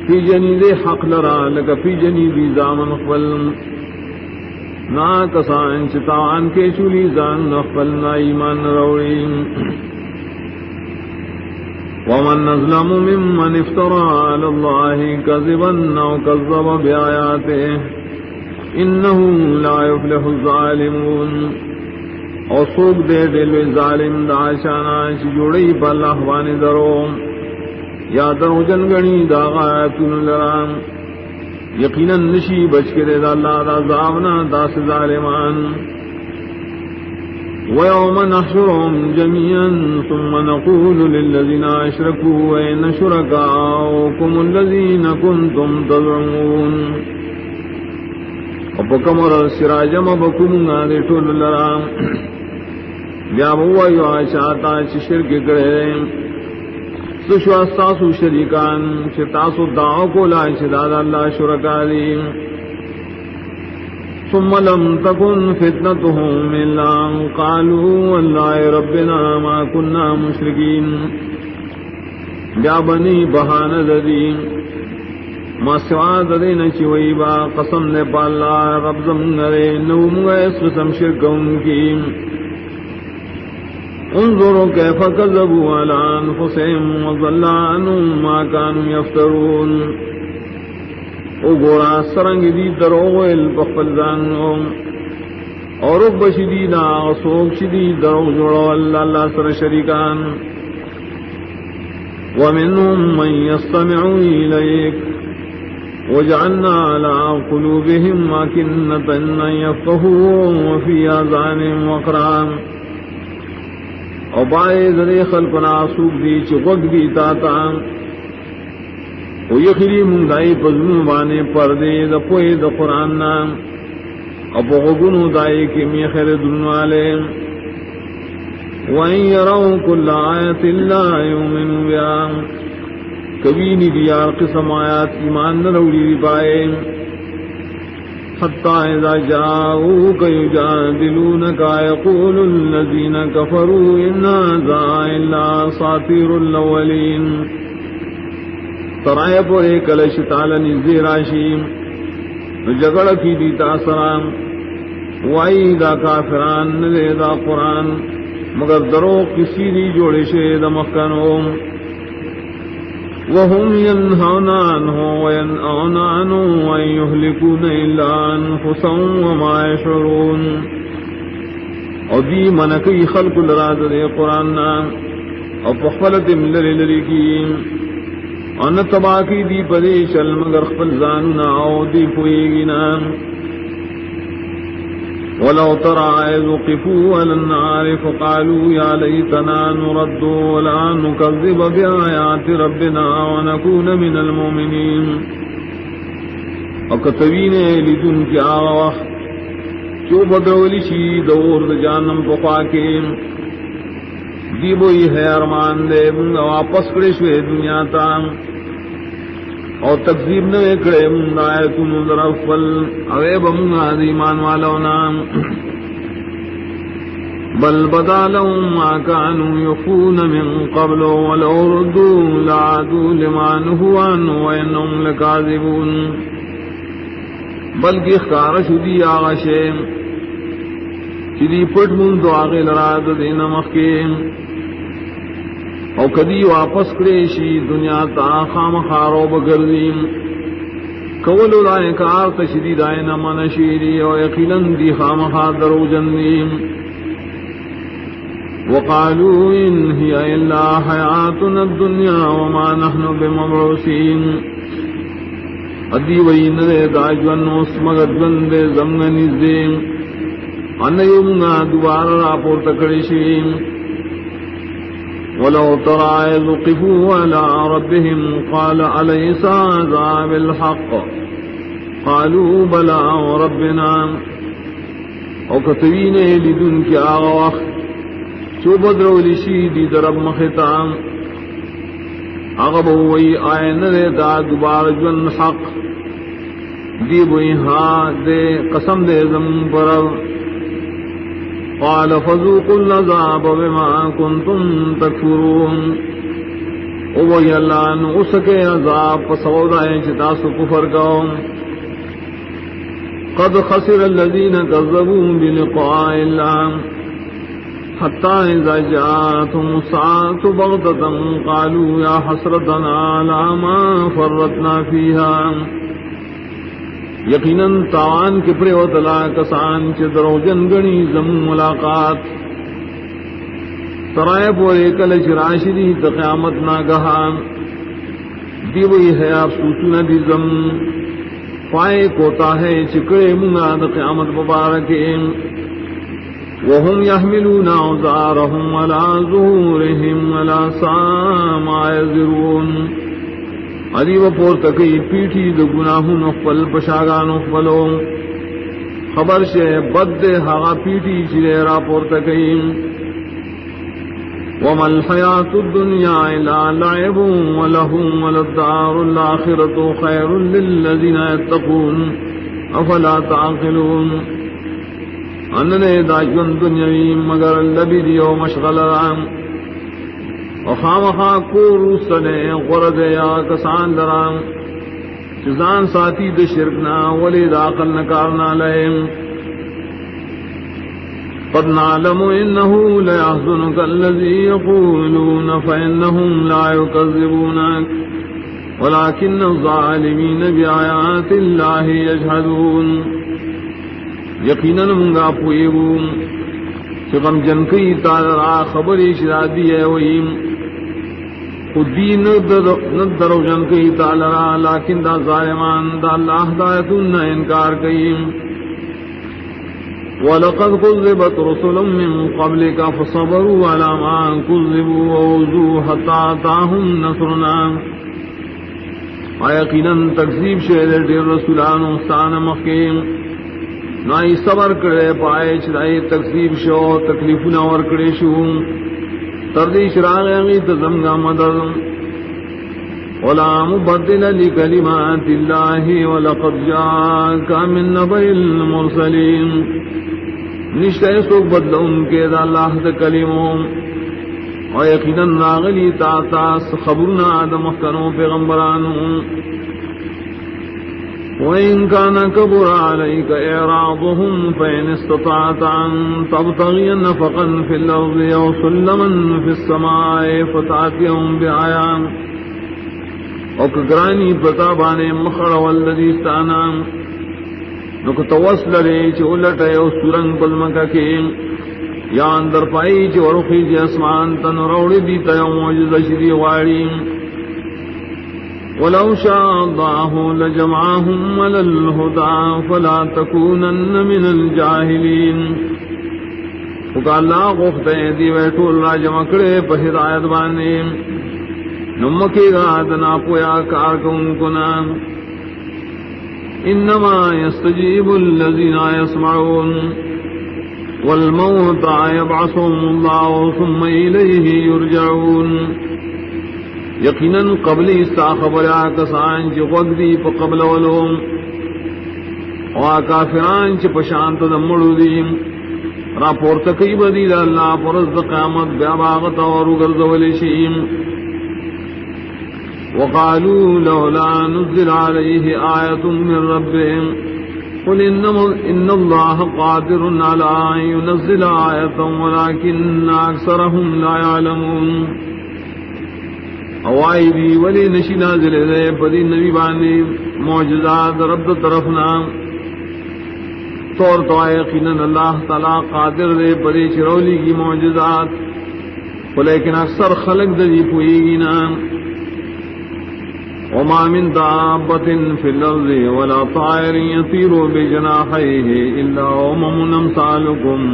فی جنید حق لرا لکا فی جنید زامن اخبل نا کسان چتان کے چولی زان اخبل نا ایمان روڑی ومن نظلم ممن افترى على الله كذبا او كذب بآياته انه لا يفلح الظالمون اور سوک دے دل ظالم داشانا چی جوڑی پر اللہ وانی دروں یا درو جنگنی داغاتن لرام یقیناً نشی بچ کے دے دا اللہ دا عذابنا دا ظالمان ويوم نحشرهم جميعا ثم نقول للذين أشركوا أين شركاؤكم الذين كنتم تزعمون وبكمر السراج مبكم نادر لرام بیابو عاشاتا چی شرک کرے سشو استاسو شریکان چی تاسو دعو کو لا شداد اللہ شرکاری ثم لم تكن فتنتهم إلا أن قالوا والله ربنا ما كنا مشركين بیابنی بہان ددی ما سوا ددین چی ویبا قسم نے پالا رب زمگرے نوم اس قسم شرکون کی انظروا كيف كذبوا على أنفسهم وضل عنهم ما كانوا يفترون وګورا سرنګ دي دروغل بخل ځانو اور بشدیدا سوک شدی دروغ جوړول الله سره شریکان ومنهم من يستمع إليك وجعلنا على قلوبهم أكنة أن يفقهوا وفي آذانهم وقرا او بائے ذرے خلقنا سوک دی چغک دی تاتا او یخری مندائی پزنو بانے پردے دا پوئے دا قرآن نا او غگنو دائی کے میخر دنوالے وَإِن يَرَوْا كُلَّ آیَةٍ لَا يُؤْمِنُوا بِهَا کبھی دیار قسم آیات ایمان نرولی دی پائے حتى إذا جاءوك يجادلونك يقول الذين كفروا إن هذا إلا أساطير الأولين ترائے پر ایک کلشتال نزدی راشیم جگڑ کی دیتا سرام وائی دا کافران نلے دا قرآن مگر درو کسی دی جوڑے شے دا مخکنوں وهم ينهون عنه وينأون عنه وإن يهلكون إلا أنفسهم وما يشعرون اور دی منکی خلق لراد دے قرآن اور پخفلت ملر لرکی ان تباکی دی پریشل مگر خفل زاننا او دی پوئیگنا ولو ترى إذ وقفوا على النار فقالوا يا ليتنا نرد ولا نكذب بآيات ربنا ونكون من المؤمنين وكتبين لدن کی آغا چو بدرولی شی دور جانم پخواکیم دیبوئی ہے ارمان دے منگا واپس کرے شوے دنیا تا اور تکذیب نہ کرے منگا آیتون درفل اویب منگا دیمان والونا بل بدا لهم ما كانوا يخفون من قبل ولو ردوا لعادوا لما نهوا عنه وإنهم لكاذبون بلکہ اخکار شدی آغا شیم چلی پٹ من تو آغی لراد دین مخیم او کدی واپس کریشی دنیا تا خام خارو بگردیم کولو لائے کار تشدید آئین من شیری او یقیلن دی خام خادرو جندیم وقالوا ان هي الا حیاتنا الدنیا وما نحن بمبعوثین ادی وین دے داجون اس مگر جن دے زمنی زیم ان یومنا دوبارہ راپور تکڑیشیم ولو ترى إذ وقفوا على ربهم قال أليس هذا بالحق قالوا بلى وربنا او کتوین لدن کی آغا وقت چو بدرو لشیدی درب مختام آغا بوئی آئین دے دا دوبار جن حق دی بوئی ہاں دے قسم دے زم پر قال فذوقوا العذاب بما كنتم تكفرون او اللہ ان اس کے عذاب فسودائے چتاس کفر کا قد خسر الذين كذبوا بلقاء الله حتى إذا جاءتهم الساعة بغتة قالوا يا حسرتنا على ما فرطنا فيها یقیناً تاوان کے پرے و تلا کسان چ درو جنگنی زم ملاقات ترائے پورے کل چراشدی قیامت نہ گہا دی وہی ہے آپ سوچنا دی زم پائے کوتا ہے چکڑے منگا قیامت مبارک وهم يحملون أوزارهم على ظهورهم ولا ساء ما يزرون ادی و پورتکی پیٹھی د گناہوں خپل پشاگانو خپلو خبر سے بد ہا پیٹھی چرے را پورتکی وما الحیات الدنیا الا لعب ولهو وللدار الاخرة خیر للذین یتقون افلا تعقلون ان نے داجن دنیاوی مگر لبیدیو مشغلران وخامخا کور سنے غرد یا کسان درام چزان ساتھی د شرکنا ولی داقل نکارنا لہم قد نعلم انه ليحزنك الذي يقولون فانهم لا يكذبونك ولكن الظالمين بآيات الله يجحدون یقینا منگا پوئیگو چغم جنکی تارا خبری شرادی ہے ویم خودی ندرو جنکی تالرا لیکن دا ظالمان دا اللہ ہدایتن انکار کئیم وَلَقَدْ كُذِّبَتْ رُسُلٌ مِّن قَبْلِكَ فَصَبَرُوا عَلَى مَا كُذِّبُوا وَأُوذُوا حَتَّىٰ أَتَاهُمْ نَصْرُنَا یقیناً تکذیب شہر دیر رسولان استان مخیم نائی صبر کرے پائے چرائی تکذیب شو تکلیفنا ور کرے شو تردیش راغی تزمگا مدد ولا مبدل لکلمات اللہ ولقد جاءک من نبأ المرسلین نشتے سوک بدل ان کے دا اللہ دا کلموں اور یقیناً راغلی تاتاس خبرنا دا مخکنوں پیغمبرانوں وَإِن كَانَ كَبُرَ عَلَيْكَ إِعْرَاضُهُمْ فَإِنِ اسْتَطَعْتَ أَن تَبْتَغِيَ نَفَقًا فِي الْأَرْضِ أَوْ سُلَّمًا فِي السَّمَاءِ فَتَأْتِيَهُمْ بِآيَةٍ وَكَغْرَانِي پرتابانے مخڑ والذیستانا نکتوصل ریچ اولٹ یو سورنگ پلمکا کے یا اندر پائی چ ورخی جی اسمان تن روڑی دیتا یو معجزہ شدی غاڑی ولو شاء الله لجمعهم على الهدى فلا تكونن من الجاهلين وقال الله غفتے دی ویٹول را جمع کرے پہ ہدایت بانے نمکی گاد نا پویا کار کن کنا انما يستجيب الذين يسمعون والموتى يبعثهم الله ثم إليه يرجعون یقیناً قبلی استا خبریا کسان چی غد دی پا قبل ولوم و کافران چی پشانت دمڑو دی را پورتکی بدی دا اللہ پرزد قیامت بیاباغت اور گرزولی شیم وقالوا لولا نزل علیہ آیت من ربهم قل ان اللہ قادر علی ان ينزل آیتا ولكن اکثرهم لا يعلمون اوائی دی ولی نشی نازل دے پدی نبی باندی معجزات رب طرفنا طور تو یقیناً اللہ تعالی قادر دے پدی چرولی کی معجزات لیکن اکثر خلق دی پوئی گی نا وما من دابت فی الارض ولا طائر یطیر بجناحیہ الا امم امثالکم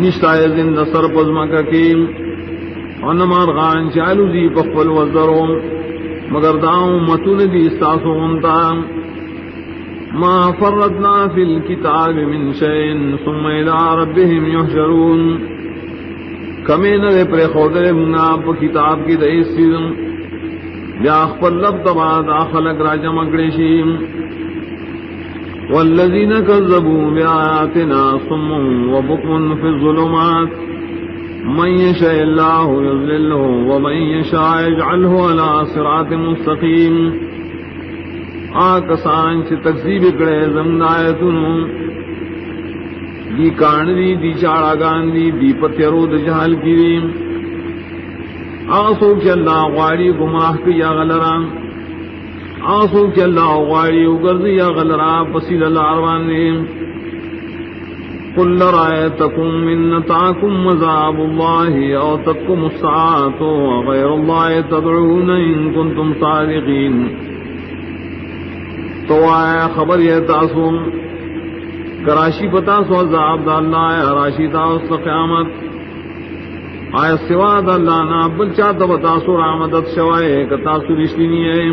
نشتائے زند سر پزمکا کیم انمار غان چالو دی پخپل وزروں مگر داؤں متون دی استاسو انتا ما فرطنا فی الكتاب من شئین ثم الى ربهم يحشرون کمین دے پر خودر مناب کتاب کی دئیس سیزم یا اخبر لب تباد آخلق راجم اگریشیم والذین کذبوا بآیاتنا صم وبکم فی الظلمات من یشاء اللہ یضللہ ومن یشاء یجعلہ علی صراط مستقیم آکسان چھ تکذیب کرے زمن آیتنو دی کان دی چاڑا گان دی پتیرود جہل کی آسو چھ اللہ غاری گمراہ کیا غلران آسو چھ اللہ غاری اگرزی یا غلران پسیل اللہ عروان قل رأيتكم من نتاكم عذاب الله أو تتكم الساعة وغير الله تدعون إن كنتم صادقين تو آیا خبر یہ تاسوم کراشی پتا سو عذاب دا اللہ راشی تاسو قیامت آیا سوا دا اللہ نا بل چاہتا بتاسو رامدت شوائے کتاسو رشتینی ہے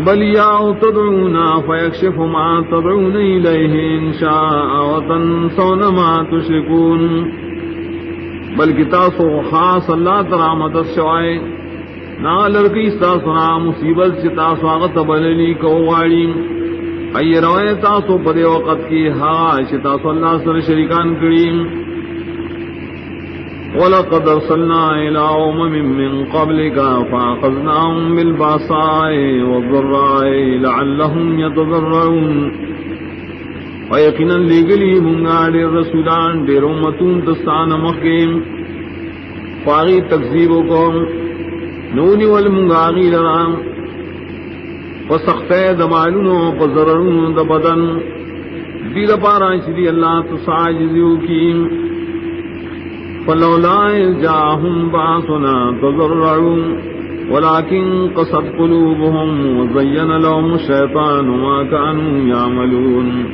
بل یاو تدعونا فیکشف ما تدعون الیہ انشاء وتنسون ما تشرکون بلکہ تاسو خاص اللہ ترامدت شوائے نا لڑکی ستاسونا مصیبت چی تاسو آغت بللی کوغاڑی ای روائے تاسو پدے وقت کی چی تاسو اللہ سر شریکان کریم وَلَقَدْ أَرْسَلْنَا إِلَىٰ أُمَمٍ مِّن قَبْلِكَ فَأَخَذْنَاهُم بِالْبَأْسَاءِ وَالضَّرَّاءِ لَعَلَّهُمْ يَتَضَرَّعُونَ وَيَقِينًا لِگلی منگا دیر رسولان دیر امتون تستان مخیم فاغی تکذیبوں کو نونی والمنگاغی لرام وسختے دمالونو پزررونو دبدن دیل پارانچ دی اللہ تساجزیو کی فلولا إذ جاءهم بأسنا تضرعوا ولكن قست قلوبهم وزين لهم الشيطان ما كانوا يعملون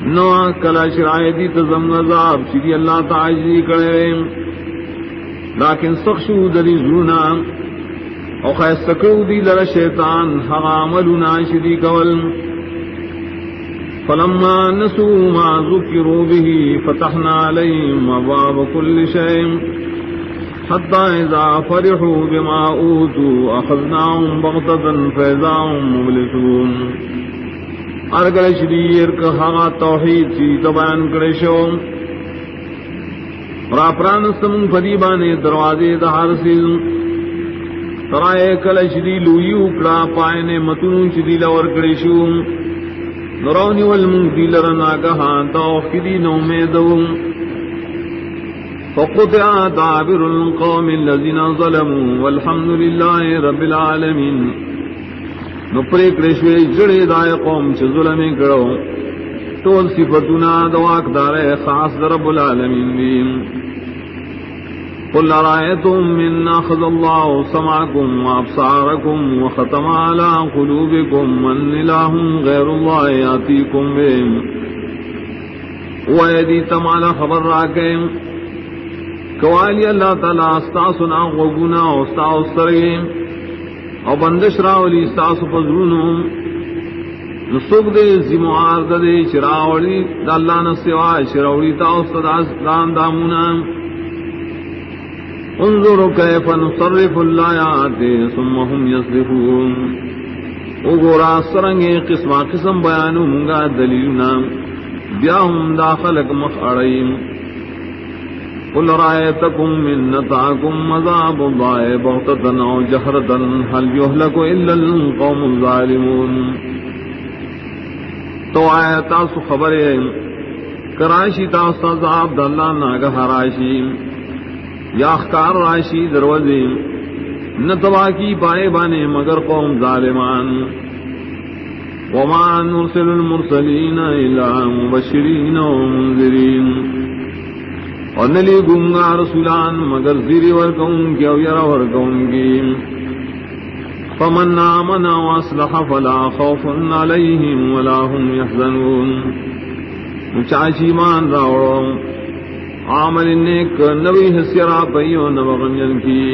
نوا کلا شرائدی تزم عذاب شدی اللہ تعالی کرے لیکن سخشو دلی زرونا او خیستکو دی لر شیطان حق عملنا شدی کول فلما نسوا ما ذكروا به فتحنا عليهم أبواب كل شيء حتى إذا فرحوا بما أوتوا أخذناهم بغتة فإذا هم مبلسون ارگل شریر کہا توحید سی تبان کرشو راپرانستم فدیبانے دروازے دہار سیز ترائے کل شری لوئی اکڑا پائنے متنو شری لور کرشو نرونی والمنگی لرنا کہاں توحیدی نومیدوں فقطع دابر القوم الذين ظلموا والحمد لله رب العالمين نپرے کرشوے جڑے دائے قوم چھ ظلمیں کرو تول صفتنا دواک دارے خاص رب العالمین بیم قل رأيتم من أخذ الله سمعكم وأبصاركم وختم على قلوبكم من إله غير الله يأتيكم به ويدي تمال خبر راكم کوالی اللہ تعالی استاسنا غوگنا استاس سریم او بندش راولی استاس فضلونو نسوک دے زموار دے شراولی دا اللہ نسوا شراولی تا استاس دان دامونا انظروا كيف نصرف الآيات ثم هم يصرفون وګورا سرنګ قسمه قسم بیانو مونږه دلیلنا بیا هم داخلك مخړیم قل رأيتكم من نطعكم عذاب الله بغتة أو جهرة هل يهلك إلا القوم الظالمون تو آیات خبر کراشی تاس عذاب داللہ ناگہ راشی یا اخکار راشی دروازے نتوا کی پائے بانے مگر قوم ظالمان وما نرسل المرسلین الا مبشرین ومنذرین اور نلی گنگا رسولان مگر زیری ورکون کی او یر ورکون کی فمن آمن واصلح فلا خوف علیہم ولا هم يحزنون مچاچی مان راوڑوں عامل نیک نبی حسیرا پیو نبغنجن کی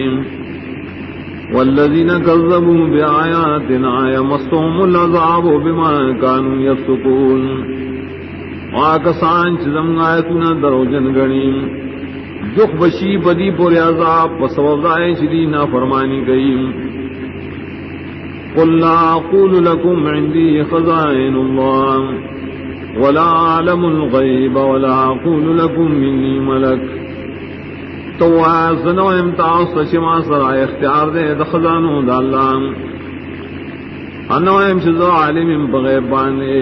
والذین کذبوا بآیاتنا یمسهم العذاب بما كانوا یفسقون آکسان چزم آیتنا دروجن گنی دخ بشی بدی پور عذاب وسوضائے شدی نافرمانی گئی قل لا اقول لكم عندي خزائن الله ولا عالم الغیب ولا اقول لكم منی ملک تو آسنو امتاز سچما سرائے اختیار دے دخزانو دا اللہ انو امشز عالم بغیب بانے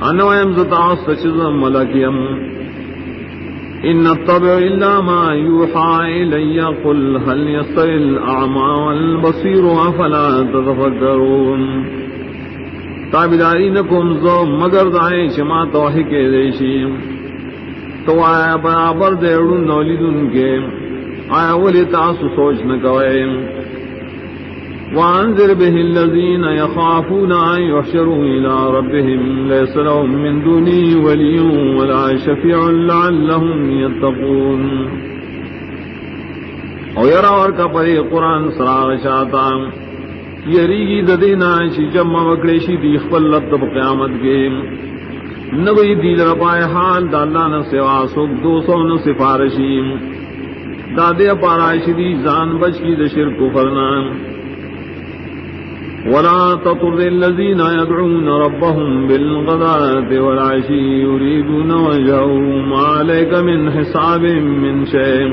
انو امزتاز سچز ملکیم ان اتبع الا ما یوحى الی قل هل يستوي الاعمى والبصیر افلا تتفکرون تابداری نکم زو مگر دائیں شما توحی کے دیشی تو آیا برابر دیڑن نولیدن کے آیا ولی تاسو سوچ نکوئے وانذر به الذين يخافون ان يحشروا الى ربهم ليس لهم من دونه ولي ولا شفيع لعلهم يتقون. او یرا اور کا پری قرآن سراغ شاتا یریگی ددینا چی جمع وکڑیشی دی خپل لطب قیامت کے نبی دیل رپائے حال دا اللہ نہ سوا سوک 200 نہ سفارشی دادے پارائش دی زان بچ کی دا شرک کفرنا. ولا تطر الذين يدعون ربهم بالغداة والعشي يريدون وجهه ما عليك من حساب من شيء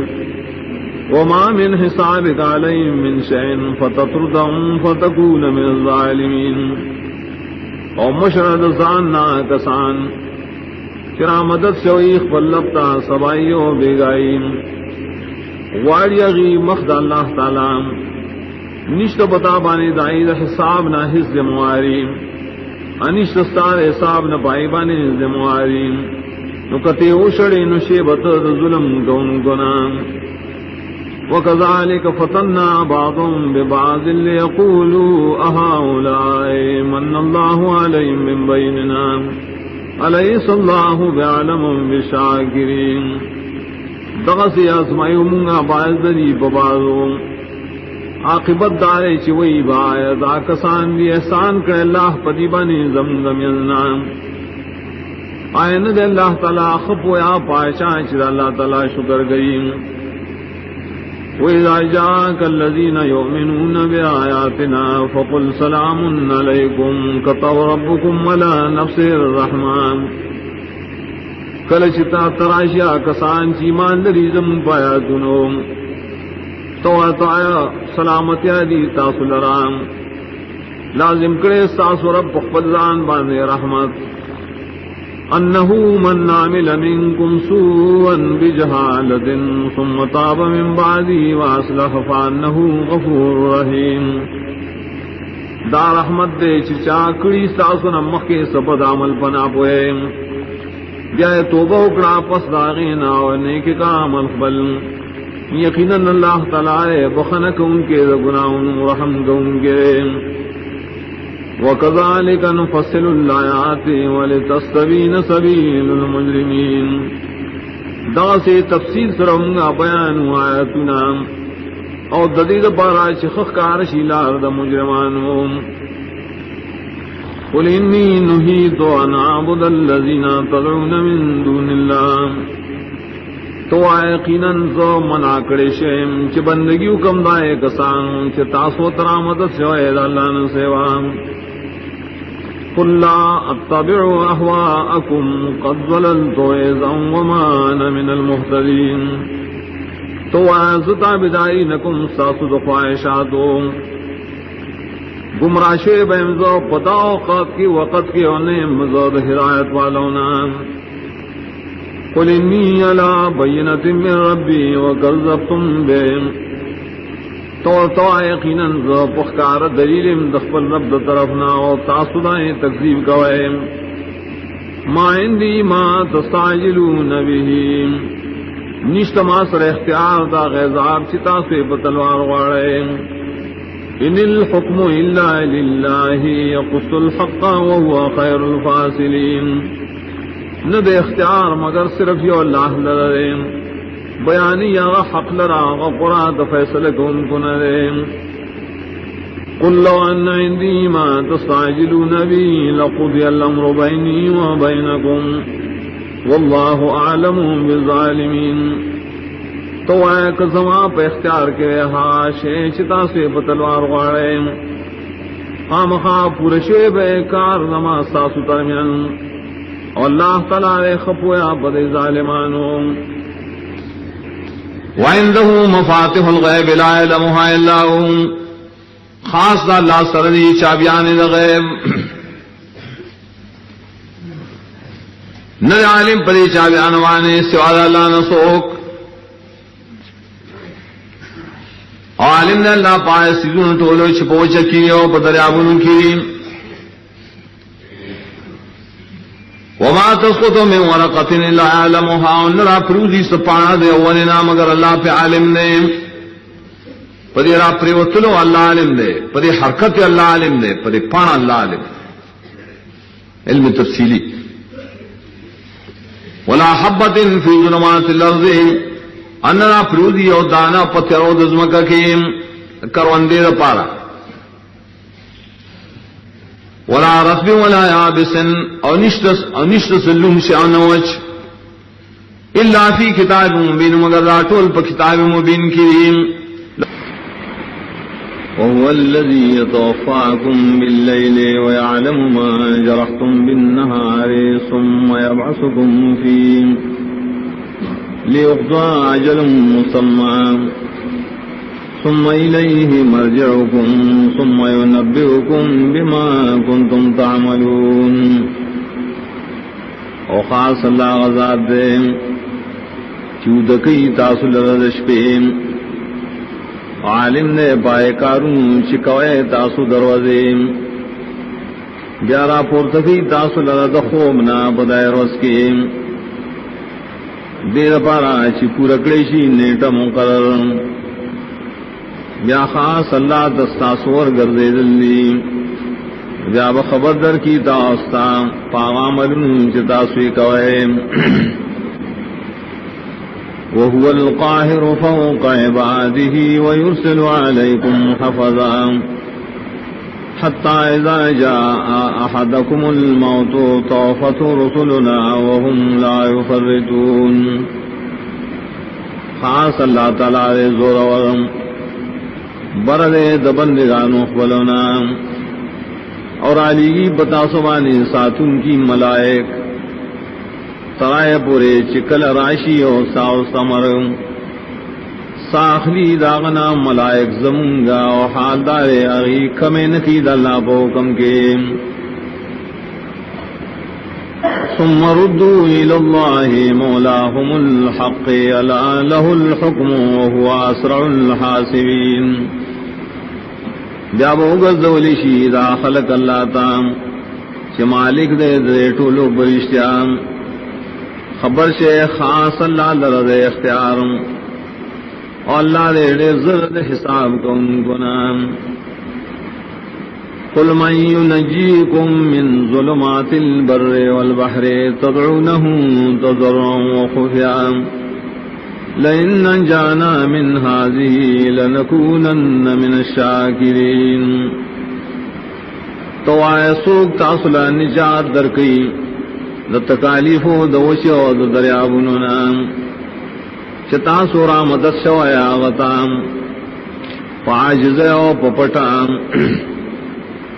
وما من حسابك عليهم من شيء فتطردهم فتكون من الظالمين. او مشرد زاننا کسان چرا مدد شویخ پلبتا سبائیو بیگائیم واریغی مخد اللہ تعالی نشت بتا بانے دائی دا حساب نہ حس ذمواری انشت ستار حساب نہ پائی بانے ذمواری نکتے اوشڑے نشیبت ظلم گون گنا. وَكَذَلِكَ فَتَنَّا بَعْضُهُمْ بِبَعْضٍ لِيَقُولُوا أَهَؤُلَاءِ مَنَّ اللَّهُ عَلَيْهِمْ مِنْ بَيْنِنَا أَلَيْسَ اللَّهُ بِأَعْلَمَ بِالشَّاكِرِينَ. دغسی آزمائیو منگا باعث دری ببازو عاقبت دارے چوئی باعث آکسان دی احسان کر اللہ پدی بانی زمزم یزنا آئین دے اللہ تعالی خپویا پائشان چر اللہ تعالی شکر گئیم. وَإِذَا جَاءَكَ الَّذِينَ يُؤْمِنُونَ بِآيَاتِنَا فَقُلْ سَلَامٌ عَلَيْكُمْ كَتَبَ رَبُّكُمْ عَلَى نَفْسِهِ الرَّحْمَةَ. کلچتا تراشیا کسان چیمان لریزم پایا دنو تو آیا سلامتی دی تاسو لرام لازم کرے ساسو رب پخبزان باندے رحمت. انہو من عمل منکم سوءا بجہالة ثم تاب من بعدی واصلح فانہو غفور رحیم. دا رحمت دے چچا کڑی ساسو نمخ کے سپد عمل پنا پوئے جائے توبہ اکڑا پس داغینا اور نیک کا عمل قبل یقیناً اللہ تعالی بخنک ان کے گناہوں رحم گون کے. وَكَذَلِكَ نُفَصِّلُ الْآيَاتِ وَلِتَسْتَبِينَ سَبِيلُ الْمُجْرِمِينَ. دا سے تفصیل سرونگا بیان آیاتنا اور ددید پارا چخخ کارشی لار دا مجرمانوں. قُلْ إِنِّي نُهِيتُ أَنْ أَعْبُدَ الَّذِينَ تَدْعُونَ مِن دُونِ اللَّهِ. تو یقیناً زو منع کرے شیم چ بندگیو کم دائے کسان چ تاسو ترامت سوائے اللہ نہ سوا. قل لا اتبع اهواءكم قد ضللت اذا وما انا من المهتدين. تو ازتا بدائی نکم ساسو خواہشاتو گمراہ شے بہمزو پتا اوقات کی وقت کی انہیں مزود ہدایت والونا. قل انی علی بینۃ من ربی وکذبتم بهم. تو یقیناً ز پخکار دلیل دخل رب د طرفنا اور تاسدائیں تکذیب کوئے. ما عندی ما تستعجلون به. نشت ما سر اختیار دا غیظاب چتا سے بتلوار غاڑے. ان الحکم الا للہ یقص الحق وهو خیر الفاصلین. نہ دے اختیار مگر صرف یو اللہ لرے بیانی یا حق لرا غقرات فیصلہ کن کنرے. قل لو ان عندی ما تستعجلون بی لقضی الامر بینی و بینکم واللہ اعلم بالظالمین. تو اے کزما پہ اختیار کے ہاشے چتا سے بتلوار غاڑے خام خواہ پورشے بے کار نما ساسو ترمیان اور اللہ تعالی خپویا بد ظالمانوں. وعنده مفاتح الغیب لا يعلمها الا هو. خاص دا اللہ سردی چابیان غیب نہ عالم پری چابیان وانے سوا اللہ نسوک. عالم نے اللہ پائے سیدون ٹولو چھپو چکی اور بدریابن کی. وما تسقط من ورقة الا يعلمها. نرا پروزی سپانا دے وننا مگر اللہ پہ عالم نے. پدی را پریوتلو اللہ علم دے، پدی حرکت اللہ علم دے، پدی پانا اللہ علم دے، علم تفصیلی. ولا حبت فی ظلمات الارض، اننا پرودی او دانا پتھرو دزمکا کی کروندے دا پارا. ولا رطب ولا یابس، او نشت سلوم شانوچ، الا فی کتاب مبین، مگر راٹول پا کتاب مبین کی. وهو الذي يتوفاكم بالليل ويعلم ما جرحتم بالنهار ثم يبعثكم فيه ليقضى أجل مسمى ثم إليه مرجعكم ثم ينبئكم بما كنتم تعملون. وخاص اللہ غزاد دے چودکی تاصل ردشپیم، عالم نے پائے کارون چکوئے تاسو دروازے، گیارہ پورتفی تاسو لرد خوبنا بدائے روز کے دیر پارا چی پورکڑیشی نیٹا مقرر. بیا خاص اللہ دستاسور گردے دلی، بیا بخبر در کی تاستا پاغاملن چی تاسوی کوئے. وهو القاهر فوق عباده ويرسل عليكم حفظا حتى إذا جاء أحدكم الموت توفته رسلنا وهم لا يفرطون. خاص اللہ تعالی زور ورم برد دبندگانو اخبلنا اور علی بتا سبانی ساتن کی ملائک سرائے پورے چکل راشی او ساو سمر ساخلی داغنا ملائک زمونگا او حال دارے اغی کمی نکید اللہ پوکم کے. ثم ردوا الى الله مولاهم الحق الا له الحكم وهو اسرع الحاسبين. جب اوگزولی شیدہ خلق اللہ تام چھ مالک دے دے ٹولو برشتیام، خبر سے خاص اللہ لرد اختیار، اور اللہ دے زرد حساب کو ان کو نام. قل من ينجيكم من ظلمات البر والبحر تدعونه تضرعا وخفيا لئن نجانا من هذه لنكونن من الشاكرين. تو آئے سوک تاصلہ نجات درکی دا تکالیف و دوش و دا دریابنونا چتا سورا مدد شوایا غتام پاجز و پپٹام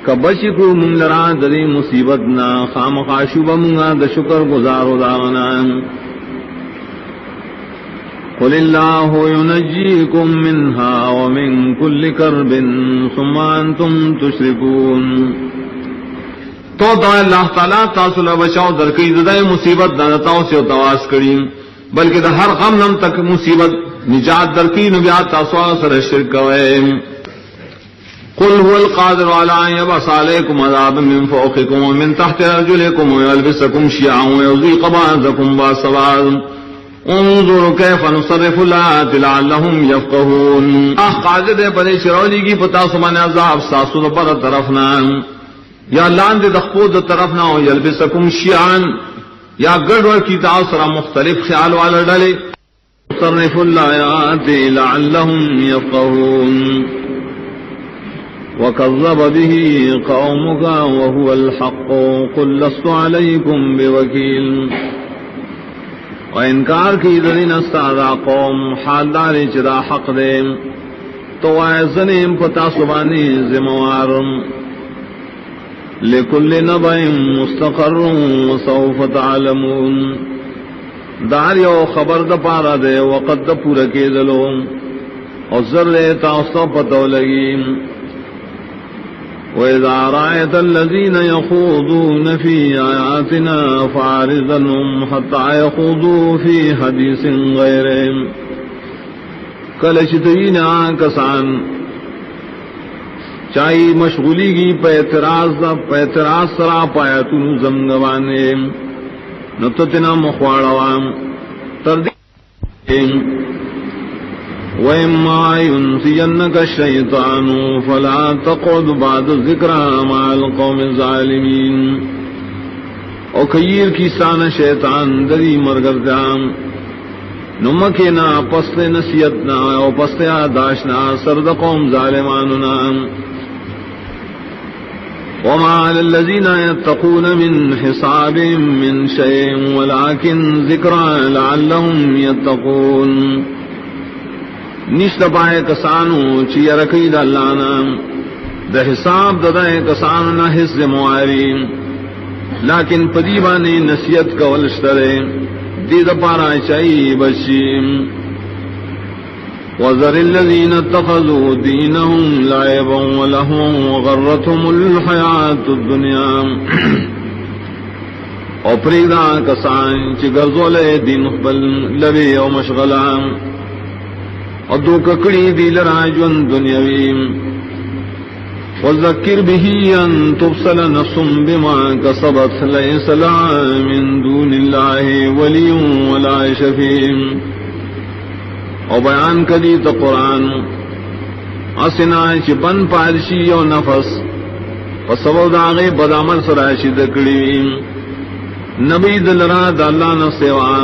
کبشکو من لرا دری مصیبتنا خام خاشوب منگا دا شکر گزارو داغنا. قل اللہ ینجیکم منها ومن کل کرب ثم انتم تشرکون. تو اللہ تعالیٰ تاصل بچاؤ درکی زدائے مصیبت دانتاؤں سے تواس کریم، بلکہ دا ہر غم نم تک مصیبت نجات درکی نبیات تاسوال سر شرک وے. قل هو القادر على ان يبعث عليكم عذابا من فوقكم ومن تحت ارجلكم ويلبسكم شيعا ويذيق بعضكم بأس بعض انظروا كيف نصرف الآيات لعلهم يفقهون. قادر دے پدے شرولی کی پتا سمان عذاب ساسو پر طرفنا یا لاند دخپود طرف نہ ہو، یلبسکم شیعان یا گڑوڑ کی تاثرہ مختلف خیال والا ڈالے. صرف الآیات لعلهم يفقهون. وكذب به قومك وهو الحق قل لست عليكم بوكيل. و انکار کی دین استادا قوم حال دار چدا حق دے تو ایسنیم پتا سبانی ذموارم. لکل نبع مستقر وسوف تعلمون. دار یو خبر دا پارا دے وقت دا پورا کے دلو اور ذر تاسو پتو لگی. وَإِذَا رَأَيْتَ الَّذِينَ يَخُوضُونَ فِي آيَاتِنَا فَأَعْرِضْ عَنْهُمْ حَتَّى يَخُوضُوا فِي حَدِيثٍ غَيْرِهِ. کل چتوین کسان چاہی مشغولی کی پیتراز سرا پایا تنو زمگوانے نتتنا مخواڑوام تردین وَإِمَّا يُنْسِيَنَّكَ الشَّيْطَانُ فَلَا تَقْعُدْ بَعْدَ الذِّكْرَىٰ مَعَ الْقَوْمِ الظَّالِمِينَ. او کیر کی سان شیطان دری مرگردام نمکنا پست نصیحتنا او پست آداشنا سرد قوم ظالماننا. وما على الذين يتقون من حسابهم من شيء ولكن ذكرى لعلهم يتقون. نشت پائے کسانو چی رکی دا اللہ نام دا حساب ددائے کسانو نا حس موارین لیکن پدیبانی نصیحت کا ولشترے دید پارا چاہی بشیم. وذر الذین اتخذوا دینهم لعبا ولهوا وغرتهم الحیات الدنیا. او پریدا کسان چی گرزولے دین خبل لبی او مشغلان اور دو ککڑی دی لراجون دنیاویم. وذکر به ان تبصل نفس بما کسبت لیس لها من دون اللہ ولی ولا شفیع. اور بیان کری تو قرآن اسنا چپن پادشی و نفس پسبو داغے بدامر سراشی دکڑی نبی دلرا داللہ نہ سوا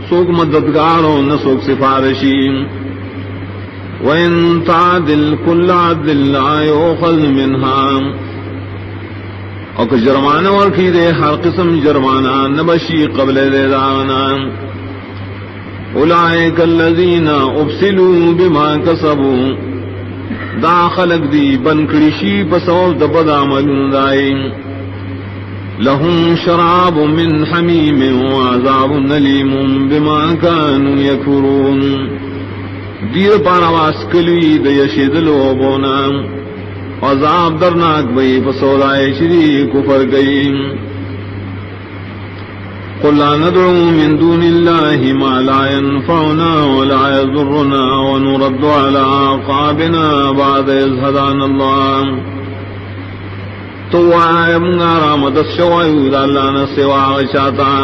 سوک مددگار و نہ سوک سفارشی. وَإِن تَعْدِلْ كُلَّ عَدْلٍ لَا يُؤْخَذْ مِنْهَا. اور کہ جرمانہ ورکی دے ہر قسم جرمانہ نبشی قبل دے دانا. اولئک الذین ابسلوا بما کسبوا. دا خلق دی بنکڑشی پسوب دبد عملون دائیں. لهم شراب من حمیم وعذاب علیم بما كانوا یکفرون. دیر پارا واسکلوی دیشدلو بونا عذاب درناک بئی پسودائے شری کفر گئی. قل لا ندعو من دون اللہ ما لا ينفعنا ولا يضرنا ونرد على عقابنا بعد اذ هدانا اللہ. تو آئے منگارا مدد شوائیو دا اللہ نسوا غشاتا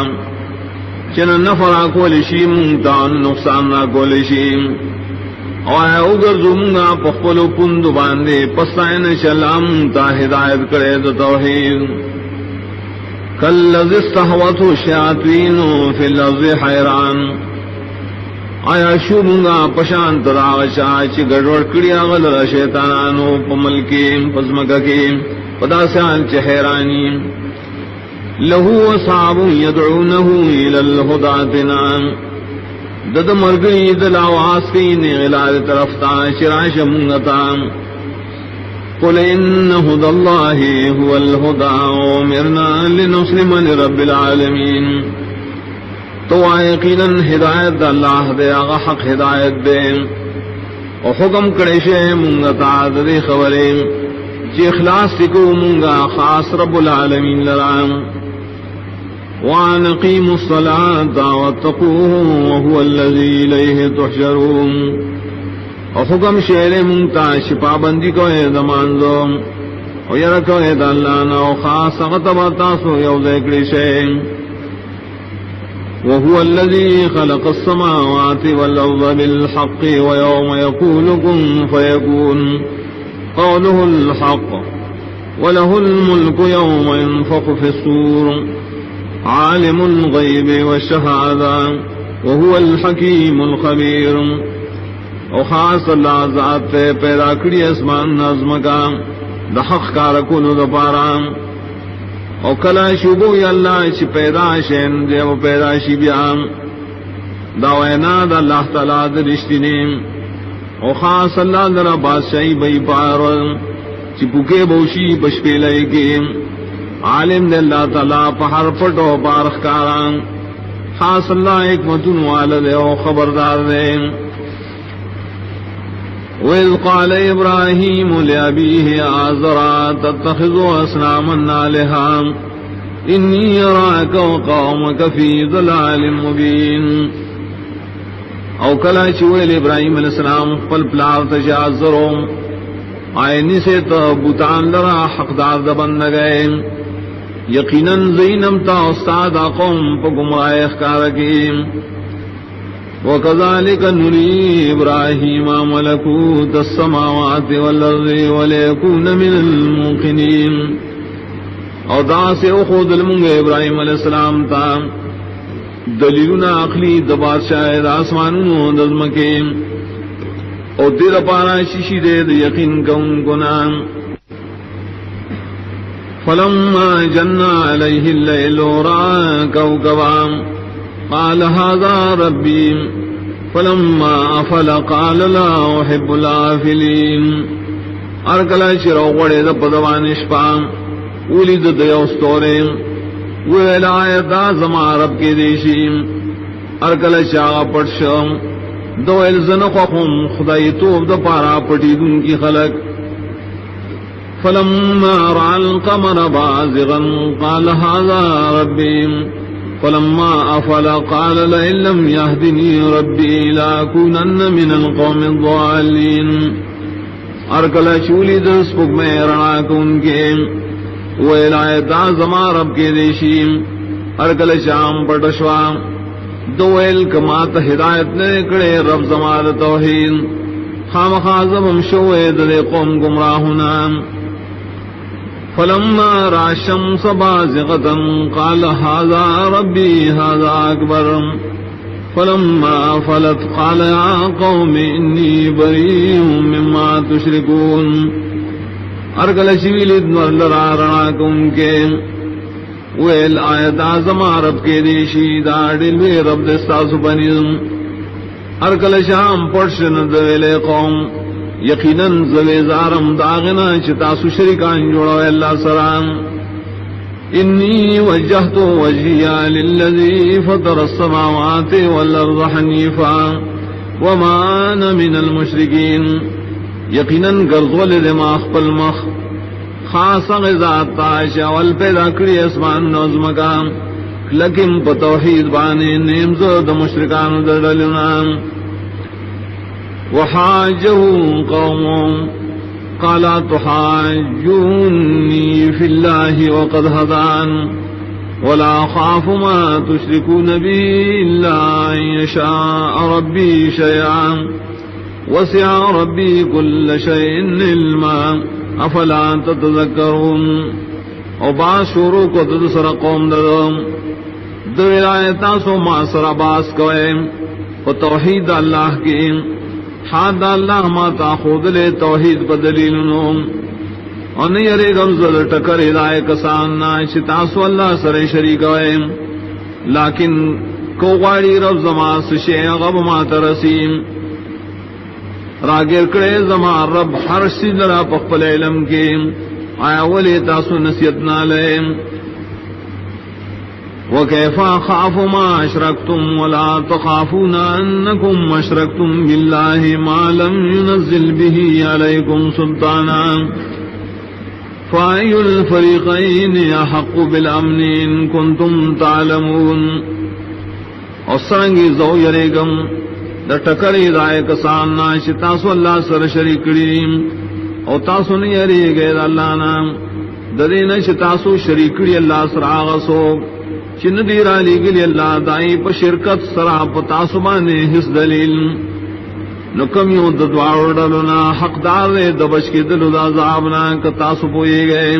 چنن نفرا کولشی منگتان نقصان نا کولشی. آیا اگر زمگا پخپلو پندو باندے پسائن شلام تا ہدایت کرے دو توحید. کالذی استحوته الشیاطین فی الارض حیران. آیا شوبنگا پشانت راغشا چی گڑوڑ کڑیا غلر شیطانانو پملکیم پزمککیم پدا سیان چی حیرانی. لہو اصحاب یدعونہو الى الہداتنان. دد مرگئی دل آواز کی نغلال طرفتا شراش منگتا. قل ان هدى الله هو الهدى وامرنا لنسلم لرب العالمین. تو یقینا ہدایت اللہ دے آغا حق ہدایت دے اور حکم کرے شے منگتا دے خبریں چی اخلاص سکو منگا خاص رب العالمین لرام. وَأَنْ أَقِيمُوا الصَّلَاةَ وَاتَّقُوهُ وَهُوَ الَّذِي إِلَيْهِ تُحْشَرُونَ. اور حکم شعر منگتا شپا بندی کو دمان دو اور یرکو اللہ نا خاص غتبا تاسو یوز اکڑی شئ. وَهُوَ الَّذِي خَلَقَ السَّمَاوَاتِ وَالْأَرْضَ بِالْحَقِّ وَيَوْمَ يَقُولُ كُن فَيَكُونُ قَوْلُهُ الْحَقُّ وَلَهُ الْمُلْكُ يَوْمَ يُنفَخُ فِي الصُّورِ عالم الغیب والشہادہ وهو الحکیم الخبیر. او خاص اللہ ذات تے پیدا کری اسمان نظم کا دا حق کارکولو دا پارا. او کلا شبو یا اللہ چی پیدا شین دے و پیدا شی بیام دا وینا دا اللہ تعالی دا رشتینیم. او خاص اللہ درہ بادشاہی بئی پارو چی پکے بوشی بشپی لئی کے. عالم دے اللہ تعالیٰ پہر پٹو پارخ کاران. خاص اللہ ایک متن والد او خبردار دے. وَإِذْ قَالَ إِبْرَاهِيمُ لِأَبِيهِ آزَرَ تَتَّخِذُ أَصْنَامًا آلِهَةً إِنِّي أَرَاكَ وَقَوْمَكَ فِي ضَلَالٍ مُبِينٍ. او کلا چویل ابراہیم علیہ السلام پل پلار تجازرو آئینی سے تو بوتان لرا حقدار دبن گئے. یقیناً زینم تا استاد قوم پا گمراہ اخکار کی. وَكَذَلِكَ نُرِي إِبْرَاهِيمَ مَلَكُوتَ السَّمَاوَاتِ وَالْأَرْضِ وَلِيَكُونَ مِنَ الْمُوقِنِينَ اور دا سے خود المنگ ابراہیم علیہ السلام تا دلیلنا عقلی د بادشاہ آسمانوں دزمکے اور دیر پارا شیشی دے یقین کون کو نام فلما جن علیہ اللیل راى كوكبا قال هذا ربي فلما افل قال لا احب الافلين ارکلا شرو غڑے د پدوان شپام ولید دیوستورے ولایت زما رب کے دیشی ارکل شاہ پٹشم دو الزنقهم خدای توب د پارا پٹی دن کی خلق فلما رأى القمر بازغا قال هذا ربي فلما أفل قال لئن لم يهدني ربي لأكونن من القوم الضالين ارکل شولی دس پک میں رنا کن کے ویلایت زما رب کے دیشیم ارکل شام پٹشوام دویل کمات ہدایت نے کڑے رب زما توحید خام خازم شوید دے قوم گمراہنا فلما را الشمس بازغة قال هذا ربي هذا أكبر فلما فلت قال يا قوم إني بريء مما تشركون ارکل شویل ادمر لرارناکم کے ویل آیت آزم رب کے دیشی داڑل وی رب دستاسو پنیزم ارکل شام پرشن دویلے قوم یقیناً زوی زارم داغنا چتاسو شرکان جوڑا اللہ سرام انی وجہت وجہیا للذی فطر السماوات والارض حنیفا وما انا من المشرکین یقیناً گرزول دماغ پل مخ خاص غذات تاشا والپیدا کری اسمان نوزمکا لیکن پتوحید بانے نیمزو دا مشرکان دردلنا وحاجه قوم قال تحاجوني في الله وقد هدان ولا خاف ما تشركون به إلا أن يشاء ربي شيئا وسع ربي كل شيء علما افلا تتذكرون او باس شروع کو تدسر قوم دردم دو ولایتا سو معصر باس کوئے و توحید اللہ کی حاد اللہ ما تاخود لے توحید بدلیل نوم اور نہیں ارے گمزل ٹکر ہدای کسان نائش تاسو اللہ سر شریک ہوئے لیکن کو غاڑی رب زمان سشے غب ما ترسیم راگر کرے زمان رب ہر سیدرا پخپل علم کے آیا ولی تاسو نسیت نالے وَكَيْفَ خَافُ مَا أَشْرَكْتُمْ وَلَا تَخَافُونَ أَنَّكُمْ أَشْرَكْتُمْ بِاللَّهِ مَا لَمْ يُنَزِّلْ بِهِ عَلَيْكُمْ سُلْطَانًا فَأَيُّ الْفَرِيقَيْنِ أَحَقُّ بِالْأَمْنِ إِن كُنتُمْ تَعْلَمُونَ اور سرنگی زو یریگم در ٹکری دائے کسان ناشی تاسو اللہ سر شریک کریم اور تاسو نہیں یری گئے اللہ نام ددین تاسو شریک کری اللہ سر آغسو چن دیرا لیگلی اللہ دائی پا شرکت سرا پا تاسو بانے حس دلیل نکمیوں ددوار ڈلنا حق دار دے دبش کے دلو دا عذابنا کتاسو پوئے گئے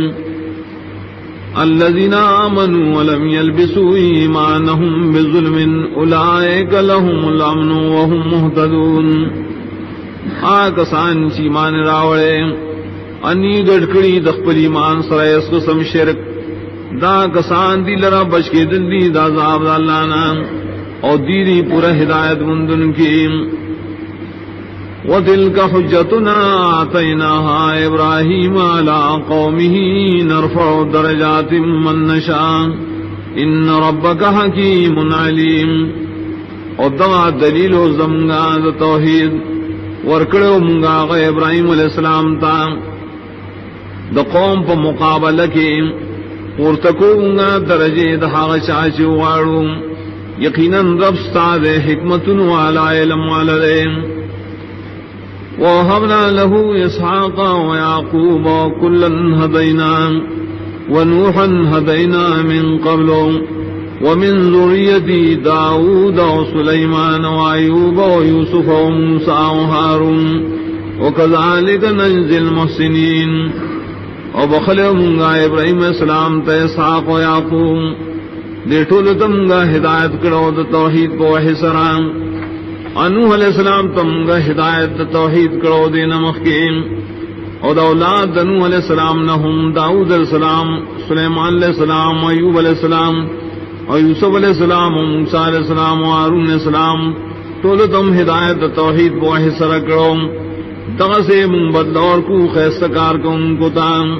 الذين آمنوا ولم يلبسوا إيمانهم بظلم أولئك لهم الأمن وهم مهتدون آکسان چی مان راوڑے انی گڑکڑی دخپل ایمان سرائس قسم شرک دا کسان دی لرا بچ کے دل دی دا عذاب دا اللہ نام اور دیدی پورا ہدایت مندن کی وَتِلْكَ حُجَّتُنَا آتَيْنَاهَا إِبْرَاهِيمَ عَلَىٰ قَوْمِهِ نَرْفَعُ دَرَجَاتٍ مَّن نَّشَاءُ إِنَّ رَبَّكَ حَكِيمٌ عَلِيمٌ اور دا دلیل و زمگا دا توحید ورکڑو منگا غی ابراہیم علیہ السلام تا دا قوم پا مقابلہ کی پورتکو منگا درجے دا حاغ چاچی وارو یقیناً رب ستا دے حکمتن والا علم والا دے وَوَهَبْنَا لَهُ إِسْحَاقَ وَيَعْقُوبَ كُلًّا هَدَيْنَا وَنُوحًا هَدَيْنَا مِن قَبْلُ ومن ذريتي داود وسليمان وأيوب ويوسف وموسى وهارون وكذلك نجزي المحسنين وبخلوا منگا ابراہیم السلام تے اسحاق و یعقوب دے ٹول تمگا ہدایت کرو دا توحید کو حسرام انوح علیہ السلام تمگا ہدایت دا توحید کرو دے نمخیم اور دا اولاد انوح علیہ السلام نہم داود علیہ السلام سلیمان علیہ السلام ایوب علیہ السلام اور یوسف علیہ السلام و موسیٰ علیہ السلام و ہارون علیہ السلام تم ہدایت توحید کو حصر کرو دغسے من بدلور کو خیستکار کو ان کو تام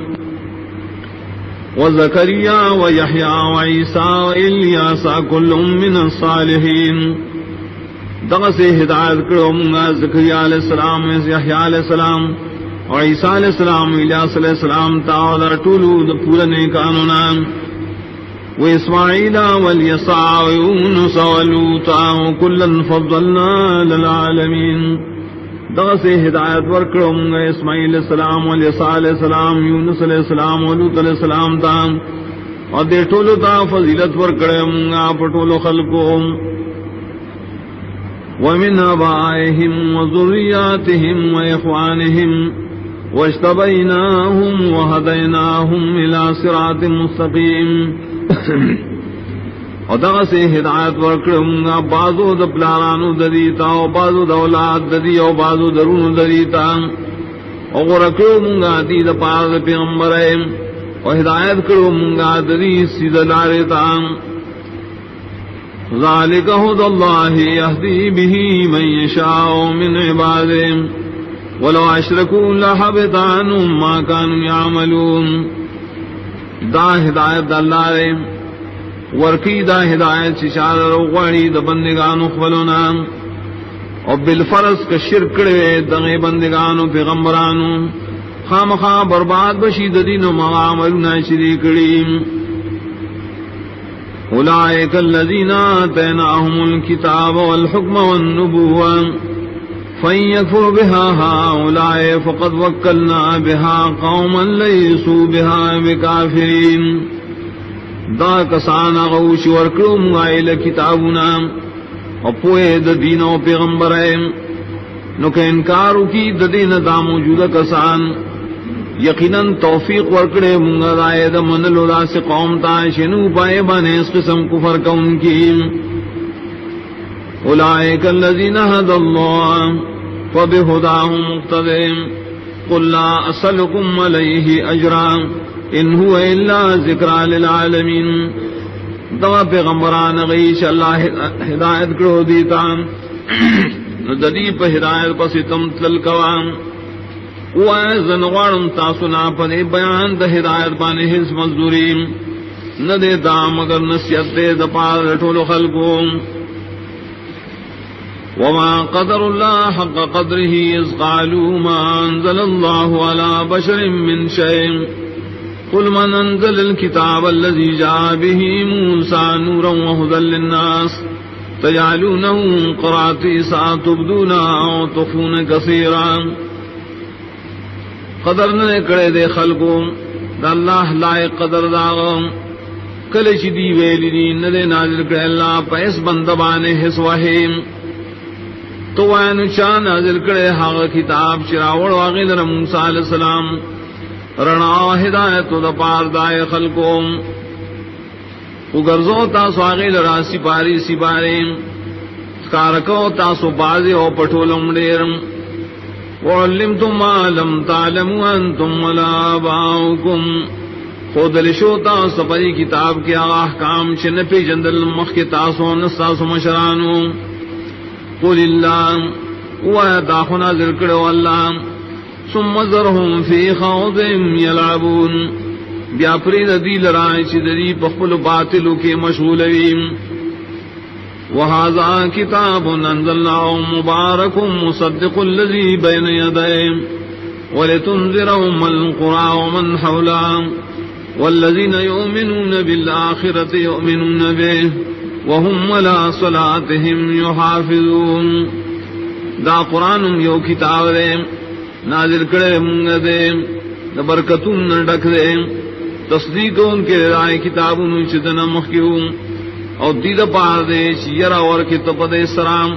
و زکریہ و یحییٰ و عیسیٰ و الیاسا کل من الصالحین دغسے ہدایت کرو منگا زکریہ علیہ السلام یحییٰ علیہ السلام اور عیسیٰ علیہ السلام الیاس علیہ السلام تعالی طولو پورنے قانونان وإسماعيل واليسع ويونس ولوطا وكلا فضلنا على العالمين دغس ہدایت ورکڑوں اسماعیل علیہ السلام والیسع علیہ السلام یونس علیہ السلام ولوط علیہ السلام تام اور دے ٹولو تا فضیلت ورکڑوں آپ ٹولو خلقوں ومن آبائهم وذرياتهم وإخوانهم واجتبيناهم وهديناهم إلى صراط مستقيم اور دغا سے ہدایت ورکڑوں بازو د پلارانو دریتا او بازو د اولاد دری او بازو درونو دریتا اور ورکڑوں منگا دی د پار د پیغمبر اور ہدایت کرو منگا دری سید لارتا ذالک ھدی اللہ یہدی بہ من یشاء من عبادہ ولو اشرکوا لحبط عنہم ما كانوا يعملون دا ہدایت اللہ رے ورکی دا ہدایت ششار روغوانی دا بندگانو خفلونا اور بالفرض کا شرکڑے دغی بندگانو پیغمبرانو خامخا برباد بشید دین و مغاملنا شریکڑیم اولئک الذین آتیناہم الکتاب والحکم والنبوہ فَإِن يَكْفُرْ بِهَا هَؤُلَاءِ فَقَدْ وَكَّلْنَا بِهَا قَوْمًا لَيْسُوا بِهَا بِكَافِرِينَ دا کسان غوش ورکڑو مغائل کتابنا اور پوئے دا دین و پیغمبر نو کہ انکارو کی دا دین دا موجود کسان یقیناً توفیق ورکڑے منگا دائے دا منلو دا سے قوم تا شنو پائے بانے اس قسم کفر کا ان کی اولئک الذین ھدی اللہ فبہداہ مقتدی قل لا اسألکم علیہ اجرا ان هو الا ذکرى للعالمین دوا پیغمبران غیش اللہ ہدایت کرو دیتا ددی پہ ہدایت پسی تم تلکوام وائے زنوارم تاسنا پدے بیان دا ہدایت بانے حس مزدوریم ندے دا مگر نسیت دے دا پار رٹولو خلقوں وما قدر الله حق قدره إذ قالوا ما أنزل الله على بشر من شيء قل من أنزل الكتاب الذي جاء به موسى نورا وهدى للناس تجعلونه قراطيس تبدونها وتخفون كثيرا قدر نے کڑے دے خلقوں دا اللہ لائق قدر داغم کلچ دی ویلی ندے نازل کرے اللہ پیس بندبانے حس وحیم تو وین چاہ نازل کرے حق کتاب چراوڑ واغی در موسیٰ علیہ السلام رنا ہدایت دا پار دائے خلقوں اگرزو تاسو آغی لرا سپاری سپاری کارکو تاسو بازی او پٹولم ڈیرم وعلمتم ما لم تعلموا انتم ولا آباؤکم خود لشو تاسو پری کتاب کے احکام چنپی جندل مخ کے تاسو نستاسو مشرانو قل اللہ وعدا خنا ذکر اللہ ثم ذرهم في خوض يلعبون بیا پرید دی لرائے چدری پخپل باطلو کے مشغولویم وهذا كتاب انزلناه مبارك مصدق الذي بين يديه ولتنذر القرى ومن حولها والذين يؤمنون بالآخرة يؤمنون به وهم على صلاتهم يحافظون دا قرآن یو کتاب دے نازل کرے منگ دے دا برکتون ڈک دے تصدیق ان کے رائے کتابوں چتنا مخیوں او دید پار دے چی یرا ورکی تپد اسرام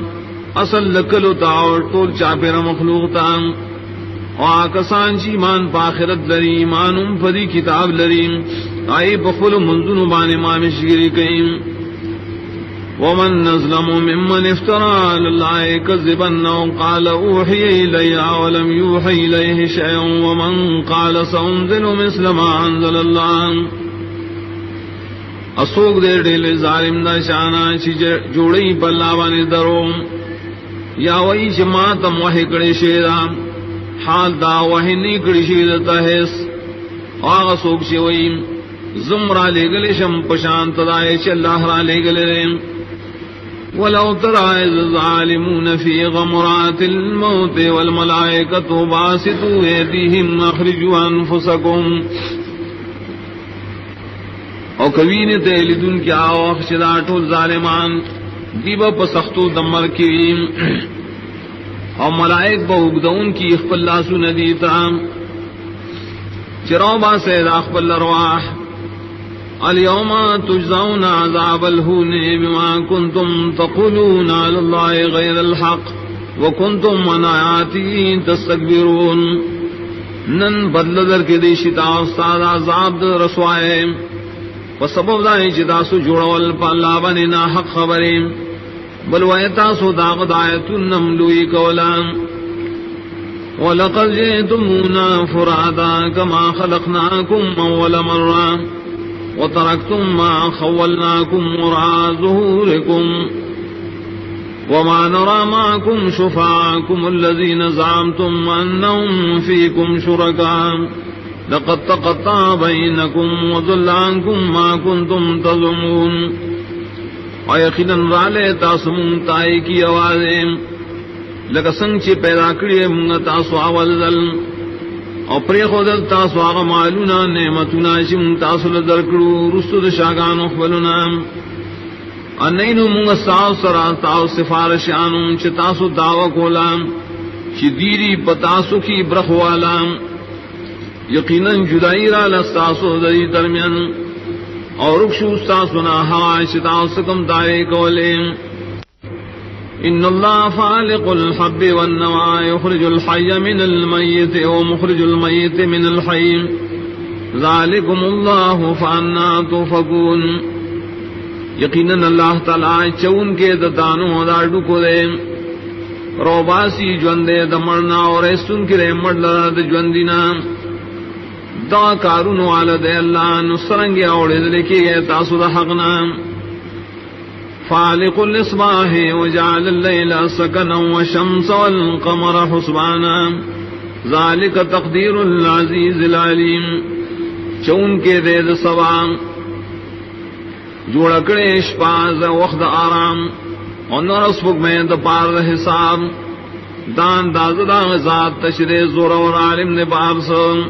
اصل لکلو تا اور طول چاپیر مخلوق تا او آکسان چی ایمان پا آخرت لریم ایمانم پدی کتاب لریم آئی بخفل منزن بان مامشگری کئیم ومن نظلم ممن افترى على الله كذبا او قال اوحي الي ولم يوحي اليه شيء ومن قال سانزل مثل ما انزل الله اسوک دے ڈیل ظالم دا شانا چی جوڑی پلا بانے درو یا وہی جماعتم وحی کڑی شیرا حال دا وحی نی کڑی شیرتا ہے آغا سوک چی وہی زمرا لے گلے شم پشانت دائے چی اللہ را لے گلے رہے ولو ترى الظالمون في غمرات الموت والملائكة باسطوا أيديهم أخرجوا أنفسكم او کوین تیلدن کیا وخشدا ټول ظالمان دیبا پسختو دمر کریم او ملائک بہگدون کی اخبر اللہ سندیتا چروبا سید اخبر الارواح اليوم تجزون عذاب الهون بما كنتم تقولون على الله غير الحق وكنتم عن آياته تستكبرون نن بدل در کے دیشتا استاد عذاب رسوائے وسبب دائیں چی تاسو جوڑول پا اللہ بنی نا حق خبریں بلوائے تاسو داغ دایتن نملوی کولان وَلَقَدْ جِئْتُمُونَا فُرَادًا كَمَا خَلَقْنَاكُمْ أَوَّلَ مَرَّةٍ وَتَرَكْتُمْ مَا خَوَّلْنَاكُمْ وَرَاءَ ظُهُورِكُمْ وَمَا نَرَى مَعَكُمْ شُفَعَاءَكُمُ الَّذِينَ زَعَمْتُمْ أَنَّهُمْ فِيكُمْ شُرَكَاءُ لقد تقطع بينكم وضل عنكم ما كنتم تزعمون ويقينا رالے تاسمون تائی کی آوازیں لگا سنگ چی پیدا کریے منگا تاسو آوال دل او پریخو دل تاسو آغا معلونا نعمتنا چی منگ تاسو لدرکڑو رستو دشاگان اخبلنا انینو منگا ساو سرا تاو سفارشانو چی تاسو دعوی کولا چی دیری پتاسو کی برخوالا یقیناً جدائی را لستاسو دری درمیان اور رکشو استاسونا ہوا شتاسکم دائے کولے ان اللہ فالق الحب والنوى يخرج الحي من الميت ومخرج الميت من الحي ذلكم اللہ فانا تؤفكون یقیناً اللہ تعالی چون کے دتانو داڑو کو دے روباسی جوندے دمرنا اور ایسن کے رحمت لرا دے جوندینا دا کارون والا دے اللہ نسرنگی اوڑے دلے کی گئے تاسو دا حقنا فالق الاصباح وجعل اللیل سکنا والشمس والقمر حسبانا ذالک تقدیر العزیز العلیم چون کے دے دا سبا جوڑکڑے شپاز وقت آرام اور نرس فک میں دا پار دا حساب دان دازدہ ذات تشرے زور اور عالم دے پار سن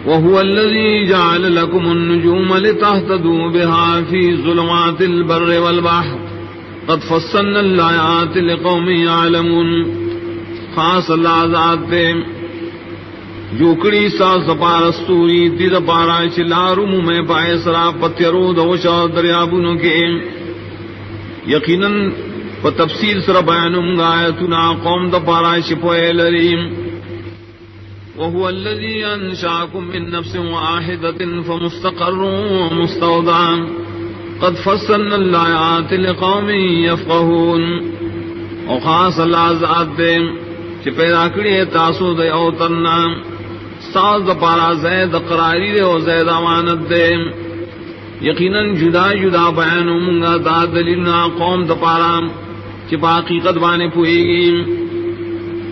وهو الذي جعل لكم النجوم لتهتدوا بها في ظلمات البر والبحر قد فصلنا الآيات لقوم يعلمون خاص اللہ ذات دے جو کڑی سا سپارستوری دید پارا چلارو میں پائے سرا پتیرو دوشا دریابونو کے یقیناً تفصیل سر بیانوں گایتنا قوم دا پارا شپوئے لریم وهو الذي أنشأكم من نفس واحدة فمستقر ومستودع قد فصلنا الآيات لقوم يفقهون وخاص اللہ ذات دے کہ پیدا کریے تاسو دے اوترنا ساز پارا زید قراری دے و زید امانت دے یقیناً جدا جدا بیانوں منگا دا دلیلنا قوم دا پارا کہ باقیقت بانے پوئی گی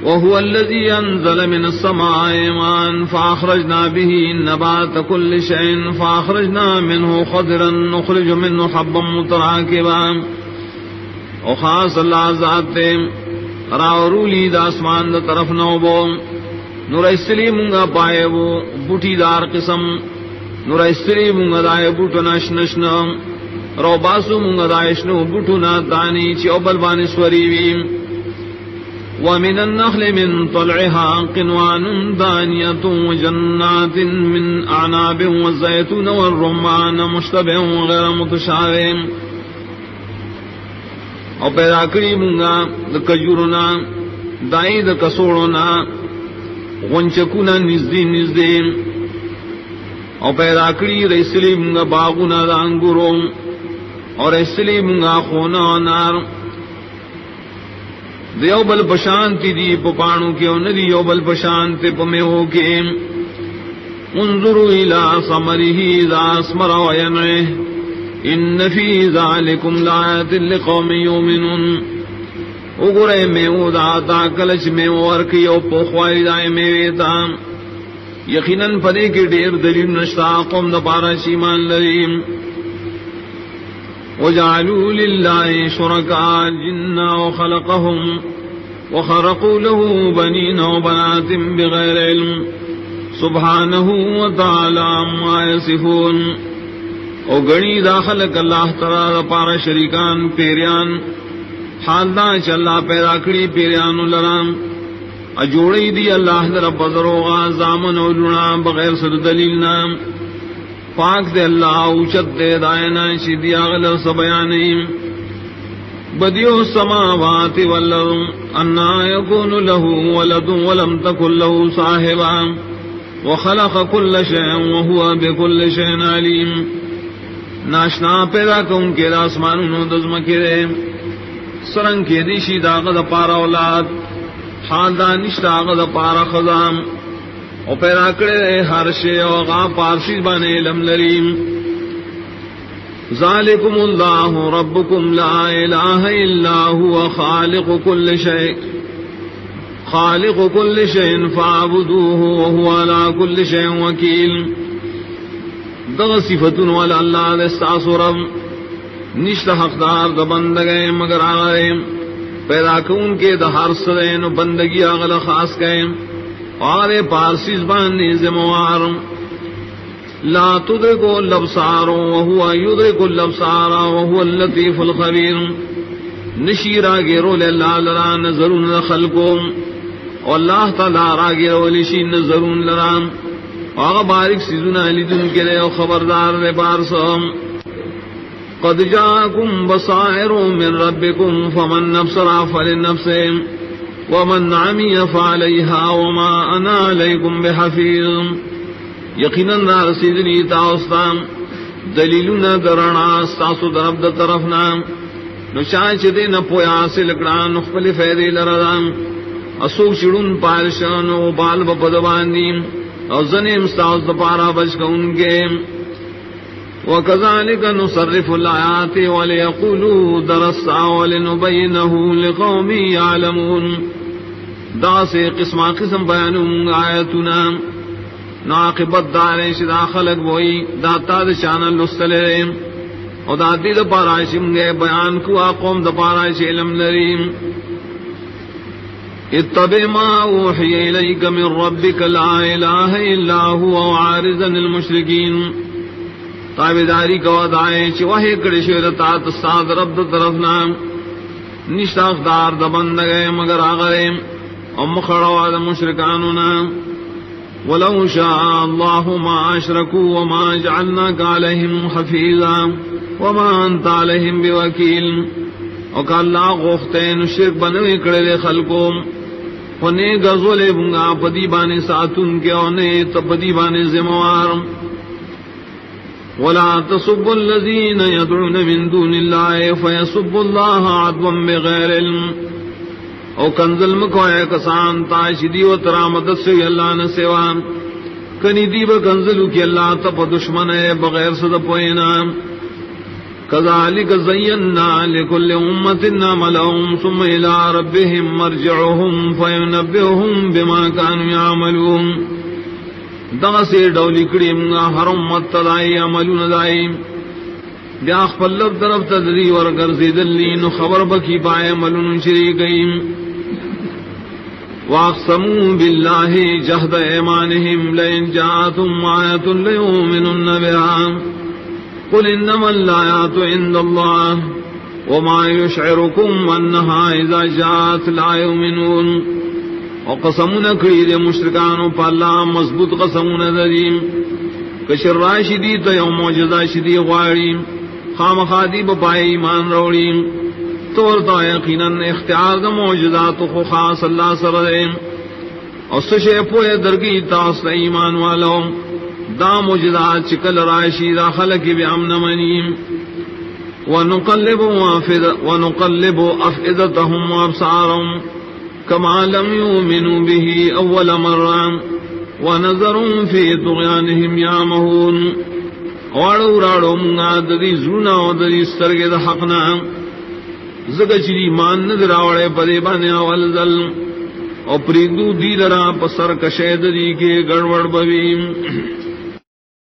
وهو الذي أنزل من السماء ماء فأخرجنا به نبات كل شيء فأخرجنا منه خضرا نخرج منه حبا متراكبا وخاص اللہ ذات دے راورولی دا اسمان دا طرف نوبو نور اسلی منگا پائے وہ بوٹی دار قسم نور اسلی منگا دائے بوٹو نشنشن روباسو منگا دائشنو بوٹو نا دانی چی اوبل بانی سوری ویم ومن النخل من طلعها قنوان دانية وجنات من أعناب والزيتون والرمان مشتبه غير متشابه او پیدا کری منگا دا کجورنا دائی دا کسوڑنا غنچکونا نزدی نزدی او پیدا کری ریسلی منگا باغونا دا انگورو اور ریسلی منگا خونا و نار دیو بل پشانتی دی پپانو کے ندیو بل پشانتی پمیو کے انظروا الى ثمره اذا اثمر وینعه ان فی ذالکم لآیات لقوم یؤمنون اگرے میو داتا کلچ میو ورکی او پوخوائی دائی میویتا یقیناً پدے کے دیر دلیل نشتا قوم دپارا شیمان لریم وجعلوا لله شركاء الجن وخلقهم وخرقوا له بنين وبنات بغير علم سبحانه وتعالى عما يصفون او گنی دا خلق اللہ تعالی پارا شریکان پیریان حال دا چ اللہ پیدا کری پیریان لرام اجوڑی دی اللہ در بزروغا زامن و لنا بغیر سر دلیل نام پاک دے اللہ اوچت دے دائنا شدی اغلر سبیانیم بدیو السماوات والارض انا یکون له ولد ولم تکن له صاحبا وخلق كل شيء وهو بكل شيء علیم ناشنا پیدا کون کے آسمانونو دزمکے دے سرنگ کے دیشی داغ دا پارا اولاد حال دا نشتا آغا دا پارا خزام او پیدا کرے ہر شے او غا پارسی بانے علم لریم ذالکم اللہ ربکم لا الہ الا هو خالق کل شیء فاعبدوه وهو على كل شیء وکیل دغ صفتن والا اللہ دستاسو رب نشت حقدار دا بندگے مگر آغرے پیدا کون کے دا ہر سدین و بندگی آغل خاص گئے اور پارسی زبان ذموار لا تدرکو الابصار وهو يدرك الابصار وهو اللطيف الخبير نشیرا گیرو اللہ لرا نظرون خلقوں واللہ تعالی را گیرو لشی نظرون لرا آغا بارک سیزونا لدن کے لئے خبردار لے بارسم قد جاءكم بصائر من ربكم فمن نبصر فلنفسه ومن عمی فعلیہا وما انا علیکم بحفیظ یقیناً را رسیدنی تاؤستان دلیلنا درنا استاسو درب در طرفنا نشاچ دے نپویا سے لکڑان نخبل فیدی لردان اسو چڑن پالشان و بال بپدواندیم او زنیم استاس دپارا بچ کون کے وَكَذَلِكَ نُصَرِّفُ الْآيَاتِ وَلِيَقُولُوا دَرَسْتَ وَلِنُبَيِّنَهُ لِقَوْمٍ يَعْلَمُونَ دا سے قسم بیانوں آیتنا ناقبت دارے شدا خلق وئی داتا دا شانا لستلے او دا دی دا پاراشم گے بیان کوا قوم دا پاراش علم لریم اتبع ما اوحی الیک من ربک لا الہ الا هو وعارضا المشرکین تابداری کو دائیں چی وحی کڑی شیرتا تستاد رب طرفنا نشتاق دار دبند گئے مگر آغرے ام خڑوا دا مشرکانونا ولو شاء اللہ ما اشرکو وما جعلناک علیہم حفیظا وما انت علیہم بوکیل وکا اللہ غفتین شرک بنوی کڑے خلقوں ونے گزولے بنگا پدی بانے ساتن کے اونے تپدی بانے زموار ولا تصبوا الذين يدعون من دون الله فيسبوا الله عدوا بغير علم او کنزل مکوائے کسان تاشدی و ترامت سے اللہ نے سوا کنی دیب کنزلو کی اللہ تپ دشمن ہے بغیر صد پوئینا كذلك زينا لكل أمة عملهم ثم إلى ربهم مرجعهم فينبئهم بما كانوا يعملون دغه سے ڈولی کڑی منگا ہر امت تدائی عملون دائی بیا خپلب طرف تدری ورگر زیدلین خبر بکی پائے عملون شریکیم واقسموا باللہ جہد ایمانہم لئن جاءتم آیت لیؤمنن بها قل انما الآیات عند اللہ وما يشعركم انها اذا جاءت لا يؤمنون وقسمنا كريد مشركان فالله مضبوط قسمنا ذريم کشر راشدی تو یوم معجزہ شدی غاریم خام خادی بپائے ایمان روڑیم توڑتا یقیناً اختیار دا معجزات کو خاص اللہ سردیم اور سشے پوئے درگی تاس ایمان والو دا معجزات چکل راشی دا خلقی بی امن منیم ونقلب افئدتهم وابصارهم كما لم يؤمنوا به اول مرة ونظرهم في طغيانهم يعمهون واڑو راڑو منگا ددی زرونا و ددی سترگ دا حقنا زگچری مان ندر آوڑے پدے بانے والدل او پریدو دی درا پسر کشید دی کے گڑوڑ بویم